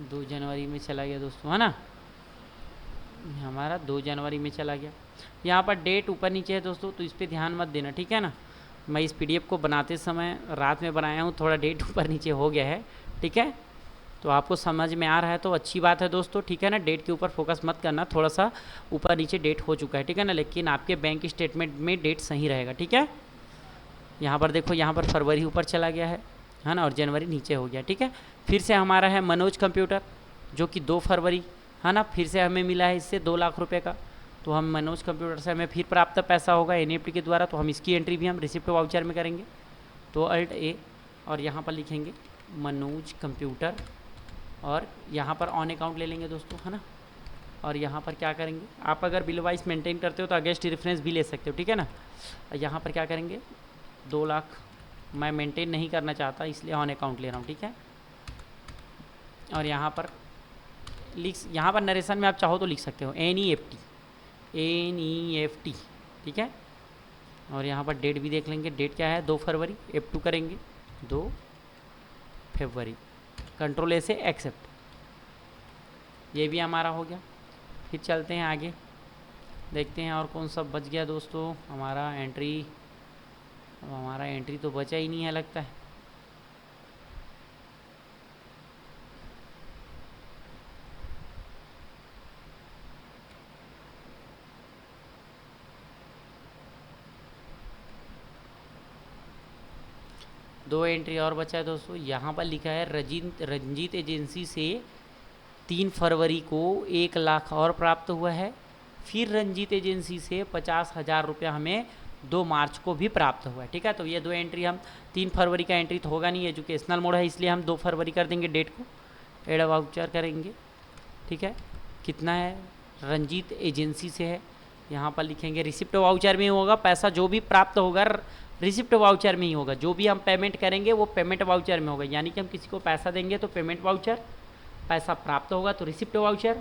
दो जनवरी में चला गया दोस्तों, है ना, हमारा 2 जनवरी में चला गया। यहाँ पर डेट ऊपर नीचे है दोस्तों, तो इस पर ध्यान मत देना, ठीक है ना। मैं इस PDF को बनाते समय रात में बनाया हूँ, थोड़ा डेट ऊपर नीचे हो गया है, ठीक है। तो आपको समझ में आ रहा है तो अच्छी बात है दोस्तों, ठीक है ना। डेट के ऊपर फोकस मत करना, थोड़ा सा ऊपर नीचे डेट हो चुका है, ठीक है ना, लेकिन आपके बैंक स्टेटमेंट में डेट सही रहेगा, ठीक है। यहाँ पर देखो, यहाँ पर फरवरी ऊपर चला गया है ना, और जनवरी नीचे हो गया, ठीक है। फिर से हमारा है मनोज कंप्यूटर, जो कि 2 फरवरी, है ना, फिर से हमें मिला है इससे 2 लाख रुपये का, तो हम मनोज कंप्यूटर से हमें फिर प्राप्त पैसा होगा एनईएफटी के द्वारा, तो हम इसकी एंट्री भी हम रिसिप्ट वाउचर में करेंगे। तो अल्ट ए और यहाँ पर लिखेंगे मनोज कंप्यूटर और यहाँ पर ऑन अकाउंट ले लेंगे दोस्तों, है ना। और यहाँ पर क्या करेंगे, आप अगर बिल वाइज मेंटेन करते हो तो अगेंस्ट रेफरेंस भी ले सकते हो, ठीक है ना। यहाँ पर क्या करेंगे 2 लाख, मैं मेंटेन नहीं करना चाहता इसलिए ऑन अकाउंट ले रहा हूँ, ठीक है। और यहाँ पर यहाँ पर नरेशन में आप चाहो तो लिख सकते हो एनईएफटी, ठीक है। और यहाँ पर डेट भी देख लेंगे, डेट क्या है 2 फरवरी, F2 करेंगे 2 फरवरी, कंट्रोल ए से एक्सेप्ट, ये भी हमारा हो गया। फिर चलते हैं आगे, देखते हैं और कौन सा बच गया दोस्तों हमारा एंट्री। अब हमारा एंट्री तो बचा ही नहीं है लगता है। दो एंट्री और बचा है दोस्तों। यहाँ पर लिखा है रंजीत एजेंसी से 3 फरवरी को 1 लाख और प्राप्त हुआ है। फिर रंजीत एजेंसी से 50,000 रुपया हमें 2 मार्च को भी प्राप्त हुआ है, ठीक है। तो ये 2 एंट्री हम 3 फरवरी का एंट्री तो होगा नहीं, एजुकेशनल मोड है इसलिए हम 2 फरवरी कर देंगे, डेट को एड वाउचर करेंगे, ठीक है। कितना है रंजीत एजेंसी से है, यहाँ पर लिखेंगे रिसिप्ट वाउचर में होगा, पैसा जो भी प्राप्त होगा रिसिप्ट वाउचर में ही होगा, जो भी हम पेमेंट करेंगे वो पेमेंट वाउचर में होगा। यानी कि हम किसी को पैसा देंगे तो पेमेंट वाउचर, पैसा प्राप्त होगा तो रिसिप्ट वाउचर,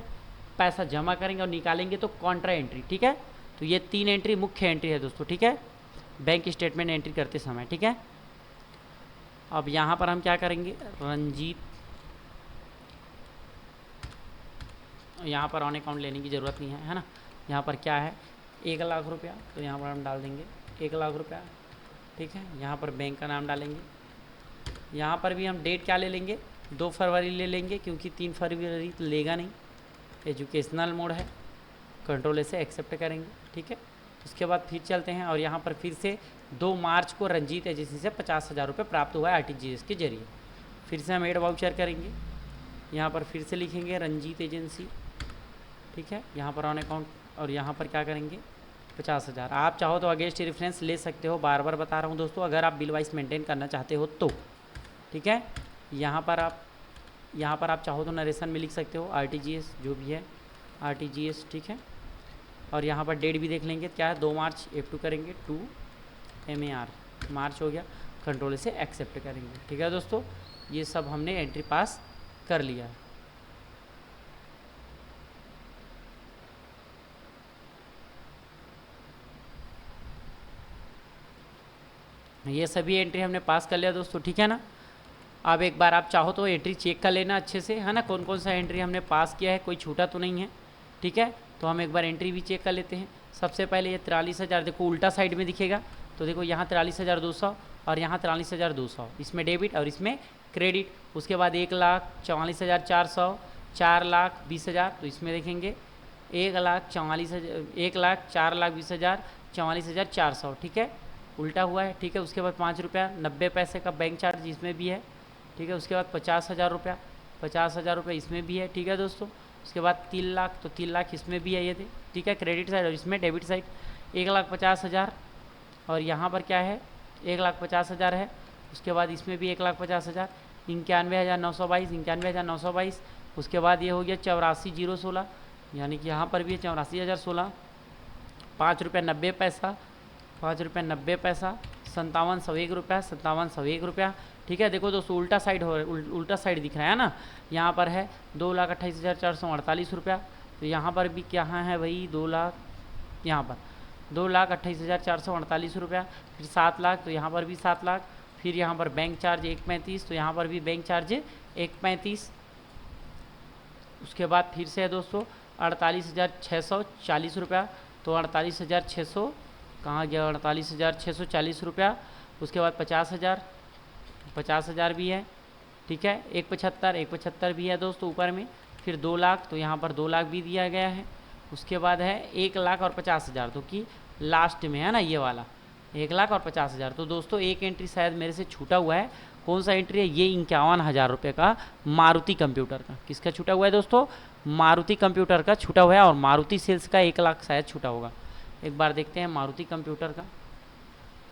पैसा जमा करेंगे और निकालेंगे तो कॉन्ट्रा एंट्री, ठीक है। तो ये 3 एंट्री मुख्य एंट्री है दोस्तों, ठीक है, बैंक स्टेटमेंट एंट्री करते समय, ठीक है। अब यहाँ पर हम क्या करेंगे रंजीत, यहाँ पर ऑन अकाउंट लेने की ज़रूरत नहीं है ना। यहाँ पर क्या है 1 लाख रुपया, तो यहाँ पर हम डाल देंगे 1 लाख रुपया, ठीक है। यहाँ पर बैंक का नाम डालेंगे, यहाँ पर भी हम डेट क्या ले लेंगे 2 फरवरी ले लेंगे, क्योंकि 3 फरवरी तो लेगा नहीं, एजुकेशनल मोड है, कंट्रोल ए से एक्सेप्ट करेंगे, ठीक है। उसके बाद फिर चलते हैं और यहाँ पर फिर से 2 मार्च को रंजीत एजेंसी से 50,000 रुपये प्राप्त हुआ है RTGS के जरिए। फिर से हम एड वाउचर करेंगे, यहाँ पर फिर से लिखेंगे रंजीत एजेंसी, ठीक है। यहाँ पर ऑन अकाउंट और यहाँ पर क्या करेंगे 50,000। आप चाहो तो अगेंस्ट रेफरेंस ले सकते हो, बार बार बता रहा हूँ दोस्तों, अगर आप बिल वाइज मेंटेन करना चाहते हो तो, ठीक है। यहाँ पर आप चाहो तो नरेशन में लिख सकते हो RTGS जो भी है RTGS, ठीक है। और यहाँ पर डेट भी देख लेंगे, क्या है 2 मार्च, F2 करेंगे 2 MAR, मार्च हो गया, कंट्रोल से एक्सेप्ट करेंगे, ठीक है दोस्तों। ये सब हमने एंट्री पास कर लिया है। ये सभी एंट्री हमने पास कर लिया दोस्तों, ठीक है ना। अब एक बार आप चाहो तो एंट्री चेक कर लेना अच्छे से, है ना, कौन कौन सा एंट्री हमने पास किया है, कोई छूटा तो नहीं है, ठीक है। तो हम एक बार एंट्री भी चेक कर लेते हैं। सबसे पहले ये 43,000 देखो उल्टा साइड में दिखेगा, तो देखो यहाँ 43,200 और यहाँ 43,200, इसमें डेबिट और इसमें क्रेडिट। उसके बाद 1,44,400, 4,20,000, तो इसमें देखेंगे 1,04,20,000, 44,400, ठीक है, उल्टा हुआ है, ठीक है। उसके बाद 5 रुपया 90 पैसे का बैंक चार्ज इसमें भी है, ठीक है। उसके बाद 50,000 रुपया, 50,000 रुपये इसमें भी है, ठीक है दोस्तों। उसके बाद 3 लाख, तो 3 लाख इसमें भी है, ये थे, ठीक है, क्रेडिट साइड, और इसमें डेबिट साइड 1,50,000 और यहाँ पर क्या है 1,50,000 है। उसके बाद इसमें भी 1,50,000, 91,922, 91,922। उसके बाद ये हो गया 84,016, यानी कि यहाँ पर भी है 84,016, 5 रुपया 90 पैसा, 5 रुपया 90 पैसा, 57,101 रुपया, 57,101 रुपया, ठीक है। देखो दोस्तों उल्टा साइड हो, उल्टा साइड दिख रहा है ना। यहाँ पर है 2,28,448 रुपया, तो यहाँ पर भी क्या है भाई 2 लाख, यहाँ पर 2,28,448 रुपया, फिर 7 लाख, तो यहाँ पर भी 7 लाख, फिर यहाँ पर बैंक चार्ज 1,35, तो यहाँ पर भी बैंक चार्ज 1,35। उसके बाद फिर से है दोस्तों 48,640 रुपया, तो 48,600 कहाँ गया 48,640 रुपया। उसके बाद 50,000 भी है, ठीक है। 1,75 भी है दोस्तों ऊपर में, फिर 2 लाख, तो यहाँ पर 2 लाख भी दिया गया है। उसके बाद है 1,50,000, तो कि लास्ट में है ना ये वाला 1,50,000। तो दोस्तों एक एंट्री शायद मेरे से छूटा हुआ है, कौन सा एंट्री है ये? 51,000 रुपये का मारुति कंप्यूटर का। किसका छूटा हुआ है दोस्तों? मारुति कंप्यूटर का छूटा हुआ है। और मारुति सेल्स का 1 लाख शायद छूटा होगा। एक बार देखते हैं मारुति कंप्यूटर का।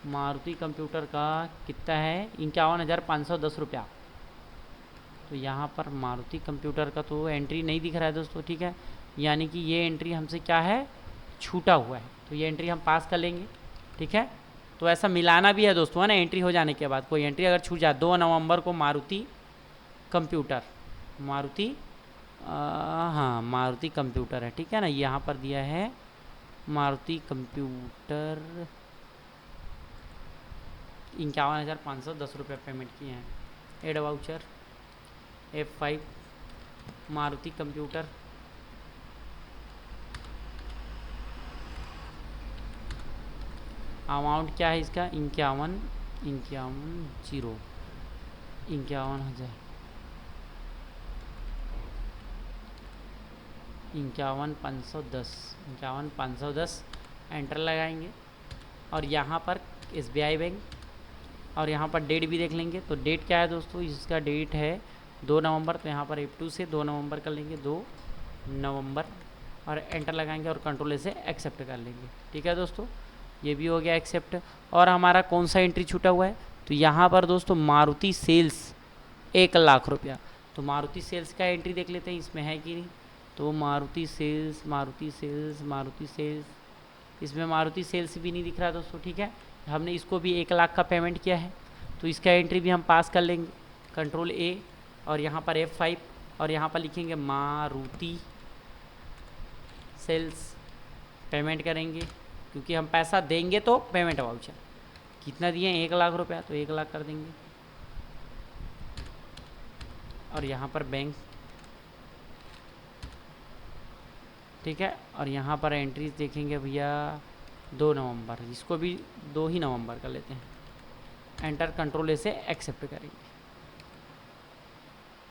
मारुति कंप्यूटर का कितना है? 51,510 रुपया। तो यहाँ पर मारुति कंप्यूटर का तो एंट्री नहीं दिख रहा है दोस्तों, ठीक है। यानी कि ये एंट्री हमसे क्या है? छूटा हुआ है। तो ये एंट्री हम पास कर लेंगे, ठीक है। तो ऐसा मिलाना भी है दोस्तों, है ना, एंट्री हो जाने के बाद कोई एंट्री अगर छूट जाए। 2 नवंबर को मारुति कंप्यूटर, मारुति हाँ मारुति कंप्यूटर है, ठीक है ना। यहाँ पर दिया है मारुति कंप्यूटर 51,510 रुपये पेमेंट किए हैं। Add voucher F5 Maruti computer, amount क्या है इसका? 51,000 51,510 एंटर लगाएंगे। और यहाँ पर SBI बैंक, और यहाँ पर डेट भी देख लेंगे। तो डेट क्या है दोस्तों? इसका डेट है 2 नवंबर। तो यहाँ पर F2 से 2 नवंबर कर लेंगे, 2 नवंबर, और एंटर लगाएंगे और कंट्रोल से एक्सेप्ट कर लेंगे, ठीक है दोस्तों। ये भी हो गया एक्सेप्ट। और हमारा कौन सा एंट्री छूटा हुआ है? तो यहाँ पर दोस्तों मारुति सेल्स 1 लाख रुपया। तो मारुति सेल्स का एंट्री देख लेते हैं इसमें है कि नहीं। तो मारुति सेल्स इसमें मारुति सेल्स भी नहीं दिख रहा दोस्तों, ठीक है। हमने इसको भी 1 लाख का पेमेंट किया है, तो इसका एंट्री भी हम पास कर लेंगे। कंट्रोल A और यहाँ पर F5 और यहाँ पर लिखेंगे मारुति सेल्स, पेमेंट करेंगे क्योंकि हम पैसा देंगे तो पेमेंट वाउचर। कितना दिए? 1 लाख रुपया, तो 1 लाख कर देंगे। और यहाँ पर बैंक, ठीक है। और यहाँ पर एंट्रीज देखेंगे भैया 2 नवंबर, इसको भी 2 ही नवंबर कर लेते हैं। एंटर कंट्रोल से एक्सेप्ट करेंगे।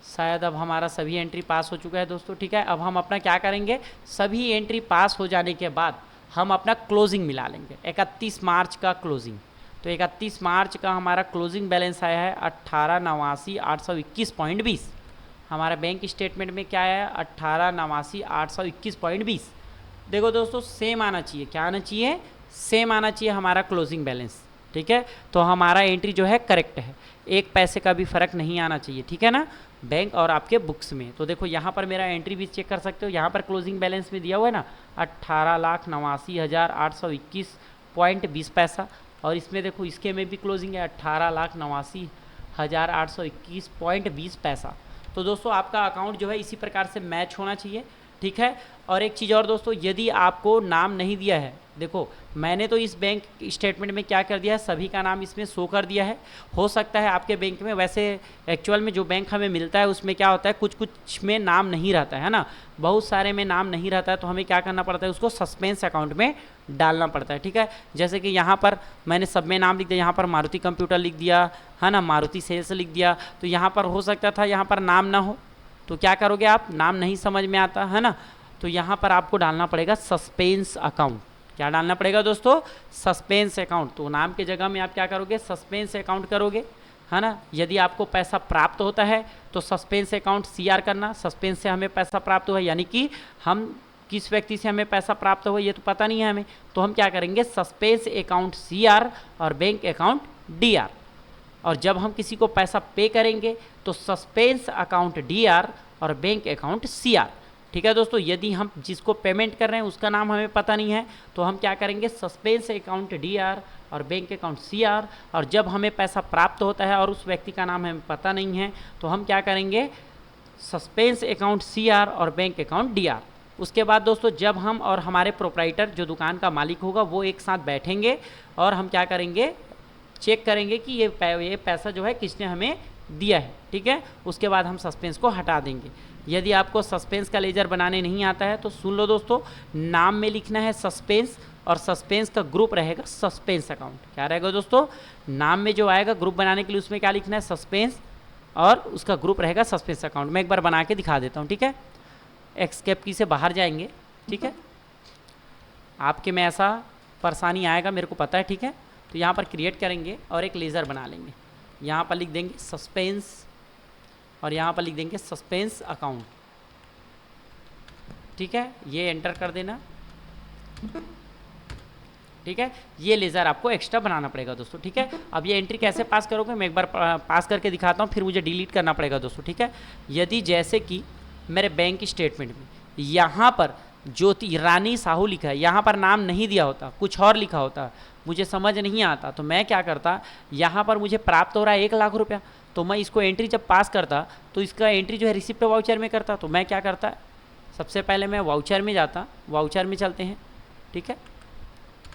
शायद अब हमारा सभी एंट्री पास हो चुका है दोस्तों, ठीक है। अब हम अपना क्या करेंगे? सभी एंट्री पास हो जाने के बाद हम अपना क्लोजिंग मिला लेंगे, 31 मार्च का क्लोजिंग। तो 31 मार्च का हमारा क्लोजिंग बैलेंस आया है 18,89,821.20। हमारा बैंक स्टेटमेंट में क्या आया है? 18,89,821.20। देखो दोस्तों सेम आना चाहिए, क्या आना चाहिए? सेम आना चाहिए हमारा क्लोजिंग बैलेंस, ठीक है। तो हमारा एंट्री जो है करेक्ट है, 1 पैसे का भी फ़र्क नहीं आना चाहिए, ठीक है ना, बैंक और आपके बुक्स में। तो देखो यहाँ पर मेरा एंट्री भी चेक कर सकते हो। यहाँ पर क्लोजिंग बैलेंस में दिया हुआ है ना 18,89,821.20 पैसा। और इसमें देखो इसके में भी क्लोजिंग है 18,89,821.20 पैसा। तो दोस्तों आपका अकाउंट जो है इसी प्रकार से मैच होना चाहिए, ठीक है। और एक चीज़ और दोस्तों, यदि आपको नाम नहीं दिया है, देखो मैंने तो इस बैंक स्टेटमेंट में क्या कर दिया है, सभी का नाम इसमें शो कर दिया है। हो सकता है आपके बैंक में, वैसे एक्चुअल में जो बैंक हमें मिलता है उसमें क्या होता है, कुछ कुछ में नाम नहीं रहता है ना, बहुत सारे में नाम नहीं रहता है। तो हमें क्या करना पड़ता है, उसको सस्पेंस अकाउंट में डालना पड़ता है, ठीक है। जैसे कि यहाँ पर मैंने सब में नाम लिख दिया, यहाँ पर मारुति कंप्यूटर लिख दिया है ना, मारुति सेल्स लिख दिया। तो यहाँ पर हो सकता था यहाँ पर नाम ना हो, तो क्या करोगे आप, नाम नहीं समझ में आता है ना, तो यहाँ पर आपको डालना पड़ेगा सस्पेंस अकाउंट। क्या डालना पड़ेगा दोस्तों? Suspense account. तो नाम के जगह में आप क्या करोगे, सस्पेंस अकाउंट करोगे, है ना। यदि आपको पैसा प्राप्त होता है तो सस्पेंस अकाउंट CR करना, सस्पेंस से हमें पैसा प्राप्त हुआ, यानी कि हम किस व्यक्ति से हमें पैसा प्राप्त हुआ ये तो पता नहीं है हमें, तो हम क्या करेंगे, सस्पेंस अकाउंट CR और बैंक अकाउंट DR। और जब हम किसी को पैसा पे करेंगे तो सस्पेंस अकाउंट DR और बैंक अकाउंट CR, ठीक है दोस्तों। यदि हम जिसको पेमेंट कर रहे हैं उसका नाम हमें पता नहीं है तो हम क्या करेंगे, सस्पेंस अकाउंट DR और बैंक अकाउंट CR। और जब हमें पैसा प्राप्त होता है और उस व्यक्ति का नाम हमें पता नहीं है तो हम क्या करेंगे, सस्पेंस अकाउंट CR और बैंक अकाउंट DR। उसके बाद दोस्तों जब हम और हमारे प्रोप्राइटर जो दुकान का मालिक होगा वो एक साथ बैठेंगे और हम क्या करेंगे, चेक करेंगे कि ये पैसा जो है किसने हमें दिया है, ठीक है। उसके बाद हम सस्पेंस को हटा देंगे। यदि आपको सस्पेंस का लेजर बनाने नहीं आता है तो सुन लो दोस्तों, नाम में लिखना है सस्पेंस और सस्पेंस का ग्रुप रहेगा सस्पेंस अकाउंट। क्या रहेगा दोस्तों, नाम में जो आएगा ग्रुप बनाने के लिए उसमें क्या लिखना है, सस्पेंस, और उसका ग्रुप रहेगा सस्पेंस अकाउंट। मैं एक बार बना के दिखा देता हूँ, ठीक है। एस्केप की से बाहर जाएंगे, ठीक है। आपके में ऐसा परेशानी आएगा मेरे को पता है, ठीक है। तो यहाँ पर क्रिएट करेंगे और एक लेज़र बना लेंगे। यहाँ पर लिख देंगे सस्पेंस और यहाँ पर लिख देंगे सस्पेंस अकाउंट। ठीक है, ये एंटर कर देना। ठीक है, ये लेज़र आपको एक्स्ट्रा बनाना पड़ेगा दोस्तों। ठीक है, अब ये एंट्री कैसे पास करोगे मैं एक बार पास करके दिखाता हूँ, फिर मुझे डिलीट करना पड़ेगा दोस्तों। ठीक है, यदि जैसे कि मेरे बैंक स्टेटमेंट में यहाँ पर ज्योति रानी साहू लिखा है, यहाँ पर नाम नहीं दिया होता, कुछ और लिखा होता, मुझे समझ नहीं आता, तो मैं क्या करता, यहाँ पर मुझे प्राप्त हो रहा है 1 लाख रुपया, तो मैं इसको एंट्री जब पास करता तो इसका एंट्री जो है रिसिप्ट वाउचर में करता। तो मैं क्या करता, सबसे पहले मैं वाउचर में जाता, वाउचर में चलते हैं। ठीक है,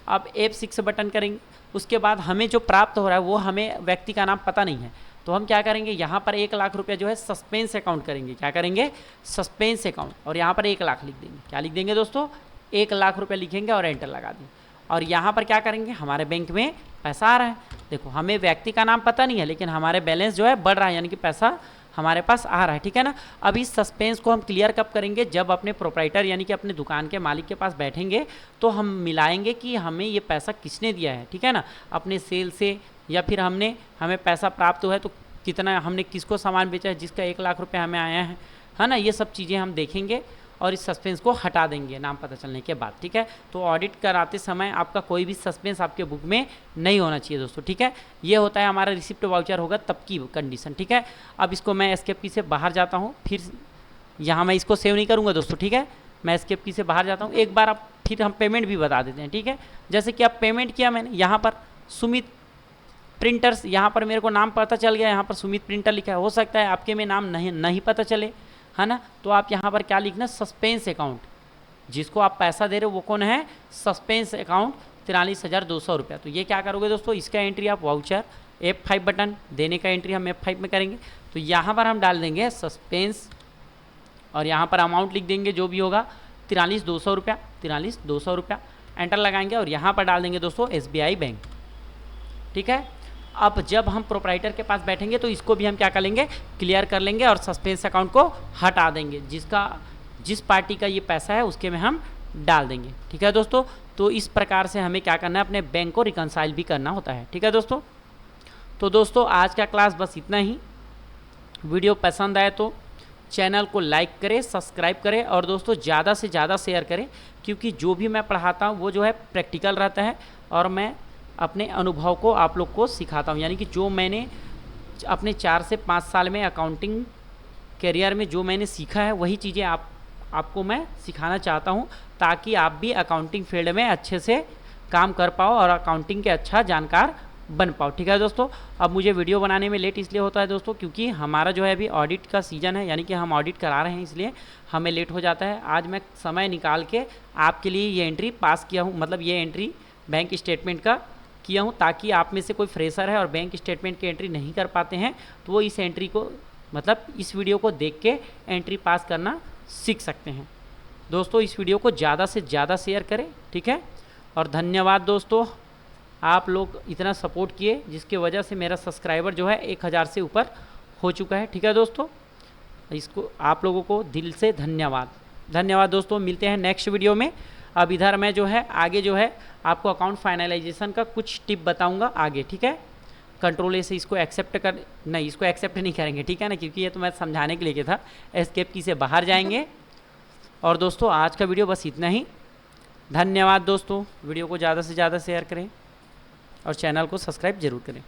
अब F6 बटन करेंगे, उसके बाद हमें जो प्राप्त हो रहा है वो हमें व्यक्ति का नाम पता नहीं है, तो हम क्या करेंगे, यहाँ पर 1 लाख रुपया जो है सस्पेंस अकाउंट करेंगे। क्या करेंगे, सस्पेंस अकाउंट, और यहाँ पर 1 लाख लिख देंगे। क्या लिख देंगे दोस्तों, 1 लाख रुपया लिखेंगे और एंटर लगा देंगे। और यहाँ पर क्या करेंगे, हमारे बैंक में पैसा आ रहा है। देखो, हमें व्यक्ति का नाम पता नहीं है, लेकिन हमारे बैलेंस जो है बढ़ रहा है, यानी कि पैसा हमारे पास आ रहा है। ठीक है ना, अब इस सस्पेंस को हम क्लियर कब करेंगे, जब अपने प्रोप्राइटर यानी कि अपने दुकान के मालिक के पास बैठेंगे तो हम मिलाएंगे कि हमें ये पैसा किसने दिया है। ठीक है ना, अपने सेल से, या फिर हमें पैसा प्राप्त हुआ है तो कितना, हमने किसको सामान बेचा है जिसका 1 लाख रुपया हमें आया है ना, ये सब चीज़ें हम देखेंगे और इस सस्पेंस को हटा देंगे नाम पता चलने के बाद। ठीक है, तो ऑडिट कराते समय आपका कोई भी सस्पेंस आपके बुक में नहीं होना चाहिए दोस्तों। ठीक है, ये होता है हमारा रिसिप्ट वाउचर होगा तब की कंडीशन। ठीक है, अब इसको मैं एस्केप की से बाहर जाता हूँ, फिर यहाँ मैं इसको सेव नहीं करूँगा दोस्तों। ठीक है, मैं एस्केप की से बाहर जाता हूँ, एक बार अब फिर हम पेमेंट भी बता देते हैं। ठीक है, जैसे कि अब पेमेंट किया मैंने, यहाँ पर सुमित प्रिंटर्स, यहाँ पर मेरे को नाम पता चल गया, यहाँ पर सुमित प्रिंटर लिखा है। हो सकता है आपके में नाम नहीं पता चले, है ना, तो आप यहाँ पर क्या लिखना, सस्पेंस अकाउंट, जिसको आप पैसा दे रहे हो वो कौन है, सस्पेंस अकाउंट 43,200 रुपया। तो ये क्या करोगे दोस्तों, इसका एंट्री आप वाउचर F5 बटन देने का एंट्री हम F5 में करेंगे। तो यहाँ पर हम डाल देंगे सस्पेंस और यहाँ पर अमाउंट लिख देंगे जो भी होगा 43,200 रुपया, 43,200 रुपया, एंटर लगाएंगे और यहाँ पर डाल देंगे दोस्तों SBI बैंक। ठीक है, अब जब हम प्रोप्राइटर के पास बैठेंगे तो इसको भी हम क्या कर लेंगे, क्लियर कर लेंगे और सस्पेंस अकाउंट को हटा देंगे, जिस पार्टी का ये पैसा है उसके में हम डाल देंगे। ठीक है दोस्तों, तो इस प्रकार से हमें क्या करना है, अपने बैंक को रिकंसाइल भी करना होता है। ठीक है दोस्तों, तो दोस्तों आज का क्लास बस इतना ही। वीडियो पसंद आए तो चैनल को लाइक करें, सब्सक्राइब करें और दोस्तों ज़्यादा से ज़्यादा शेयर करें, क्योंकि जो भी मैं पढ़ाता हूँ वो जो है प्रैक्टिकल रहता है और मैं अपने अनुभव को आप लोग को सिखाता हूँ। यानी कि जो मैंने अपने 4 से 5 साल में अकाउंटिंग करियर में जो मैंने सीखा है वही चीज़ें आपको मैं सिखाना चाहता हूँ, ताकि आप भी अकाउंटिंग फील्ड में अच्छे से काम कर पाओ और अकाउंटिंग के अच्छा जानकार बन पाओ। ठीक है दोस्तों, अब मुझे वीडियो बनाने में लेट इसलिए होता है दोस्तों, क्योंकि हमारा जो है अभी ऑडिट का सीज़न है, यानी कि हम ऑडिट करा रहे हैं, इसलिए हमें लेट हो जाता है। आज मैं समय निकाल के आपके लिए ये एंट्री पास किया हूँ, मतलब ये एंट्री बैंक स्टेटमेंट का किया हूँ, ताकि आप में से कोई फ्रेशर है और बैंक स्टेटमेंट की एंट्री नहीं कर पाते हैं तो वो इस एंट्री को, मतलब इस वीडियो को देख के एंट्री पास करना सीख सकते हैं। दोस्तों इस वीडियो को ज़्यादा से ज़्यादा शेयर करें। ठीक है, और धन्यवाद दोस्तों, आप लोग इतना सपोर्ट किए जिसकी वजह से मेरा सब्सक्राइबर जो है 1000 से ऊपर हो चुका है। ठीक है दोस्तों, इसको आप लोगों को दिल से धन्यवाद दोस्तों। मिलते हैं नेक्स्ट वीडियो में। अब इधर मैं जो है आगे जो है आपको अकाउंट फाइनलाइजेशन का कुछ टिप बताऊंगा आगे। ठीक है, कंट्रोल ए से इसको एक्सेप्ट इसको एक्सेप्ट नहीं करेंगे। ठीक है ना, क्योंकि ये तो मैं समझाने के लिए था। एस्केप की से बाहर जाएंगे। और दोस्तों आज का वीडियो बस इतना ही। धन्यवाद दोस्तों, वीडियो को ज़्यादा से ज़्यादा शेयर करें और चैनल को सब्सक्राइब जरूर करें।